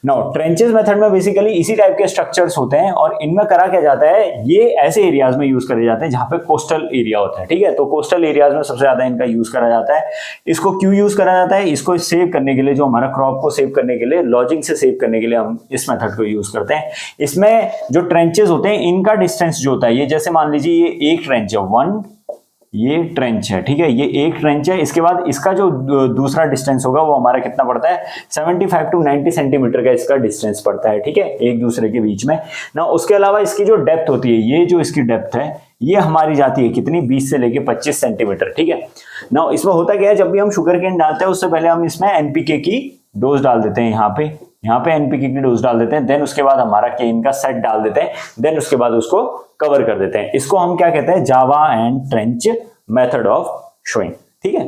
नाउ ट्रेंचेस मेथड में बेसिकली इसी टाइप के स्ट्रक्चर्स होते हैं और इनमें करा क्या जाता है, ये ऐसे एरियाज में यूज करे जाते हैं जहां पे कोस्टल एरिया होता है। ठीक है, तो कोस्टल एरियाज में सबसे ज्यादा इनका यूज करा जाता है। इसको क्यों यूज करा जाता है, इसको सेव करने के लिए, जो हमारा क्रॉप को सेव करने के लिए, लॉजिंग से सेव करने के लिए हम इस मेथड को यूज करते हैं। इसमें जो ट्रेंचेस होते हैं इनका डिस्टेंस जो होता है, ये जैसे मान लीजिए ये एक ट्रेंच है 1 ये ट्रेंच है, ठीक है, ये एक ट्रेंच है। इसके बाद इसका जो दूसरा डिस्टेंस होगा वो हमारा कितना पड़ता है, 75 टू 90 सेंटीमीटर का इसका डिस्टेंस पड़ता है, ठीक है, एक दूसरे के बीच में ना। उसके अलावा इसकी जो डेप्थ होती है, ये जो इसकी डेप्थ है ये हमारी जाती है कितनी, 20 से लेके 25 सेंटीमीटर, ठीक है ना। इसमें होता क्या है, जब भी हम शुगर केन डालते हैं उससे पहले हम इसमें एनपीके की डोज डाल देते हैं, यहाँ पे एनपीके की डोज डाल देते हैं, देन उसके बाद हमारा केन का सेट डाल देते हैं, देन उसके बाद उसको कवर कर देते हैं। इसको हम क्या कहते हैं, Java and trench method of showing, ठीक है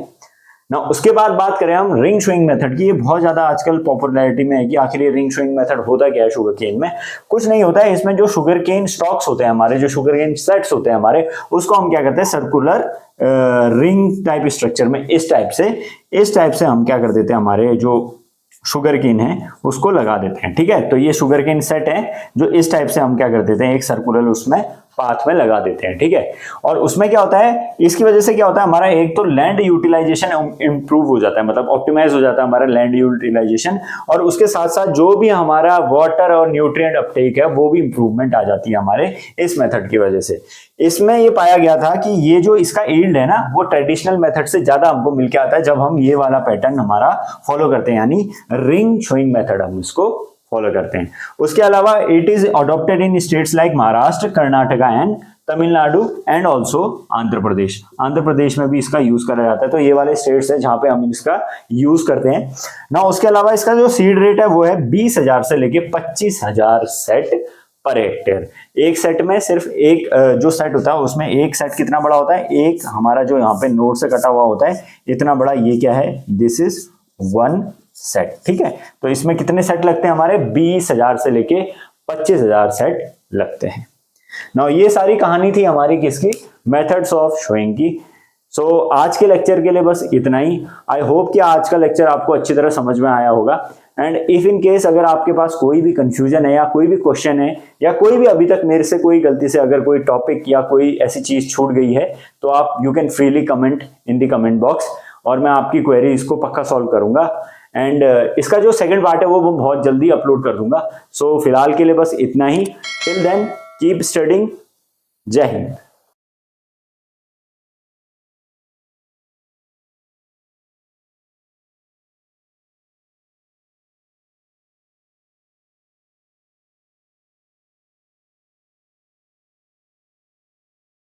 ना। उसके बाद बात करें हम रिंग शोइंग मेथड की, ये बहुत ज्यादा आजकल पॉपुलैरिटी में है कि आखिर ये रिंग शोइंग मेथड होता क्या है शुगर केन में। कुछ नहीं होता है, इसमें जो शुगर केन स्टॉक्स होते हैं हमारे, जो शुगर केन सेट्स होते हैं हमारे, उसको हम क्या करते हैं, सर्कुलर रिंग टाइप स्ट्रक्चर में इस टाइप से हम क्या कर देते हैं, हमारे जो शुगर केन है उसको लगा देते हैं, ठीक है। तो ये शुगर केन सेट है जो इस टाइप से हम क्या कर देते हैं, एक सर्कुलर उसमें पाथ में लगा देते हैं, ठीक है। और उसमें क्या होता है, इसकी वजह से क्या होता है, हमारा एक तो लैंड यूटिलाइजेशन इंप्रूव हो जाता है, मतलब ऑप्टिमाइज हो जाता है हमारा लैंड यूटिलाइजेशन, और उसके साथ साथ जो भी हमारा वाटर और न्यूट्रिएंट अपटेक है वो भी इंप्रूवमेंट आ जाती है हमारे इस मेथड की वजह से। इसमें ये पाया गया था कि ये जो इसका यील्ड है ना, वो ट्रेडिशनल मेथड से ज्यादा हमको मिलके आता है जब हम ये वाला पैटर्न हमारा फॉलो करते हैं, यानी रिंग शोइंग मेथड हम इसको फॉलो करते हैं। उसके अलावा it is adopted in states like Maharashtra, Karnataka and Tamil Nadu and also Andhra Pradesh. Andhra Pradesh में भी इसका यूज करा जाता है, तो ये वाले स्टेट्स है जहां पे हम इसका यूज करते हैं ना। उसके अलावा इसका जो सीड रेट है वो है 20,000 से लेके 25,000 सेट पर हेक्टेयर। एक सेट में सिर्फ एक जो सेट होता है उसमें एक सेट कितना बड़ा होता है, एक हमारा जो यहाँ पे नोट से कटा हुआ होता है इतना बड़ा, ये क्या है, दिस इज 1 सेट, ठीक है। तो इसमें कितने सेट लगते हैं हमारे, 20,000 से लेके 25,000 सेट लगते हैं ना। ये सारी कहानी थी हमारी किसकी, मेथड्स ऑफ शोइंग की। सो आज के लेक्चर के लिए बस इतना ही। आई होप कि आज का लेक्चर आपको अच्छी तरह समझ में आया होगा। एंड इफ इन केस अगर आपके पास कोई भी कंफ्यूजन है या कोई भी क्वेश्चन है या कोई भी अभी तक मेरे से कोई गलती से अगर कोई टॉपिक या कोई ऐसी चीज छूट गई है तो आप you can freely comment in the comment box, और मैं आपकी क्वेरी इसको पक्का सॉल्व करूंगा। एंड इसका जो सेकंड पार्ट है वो बहुत जल्दी अपलोड कर दूंगा। सो फिलहाल के लिए बस इतना ही। Till then keep studying. Jai Hind.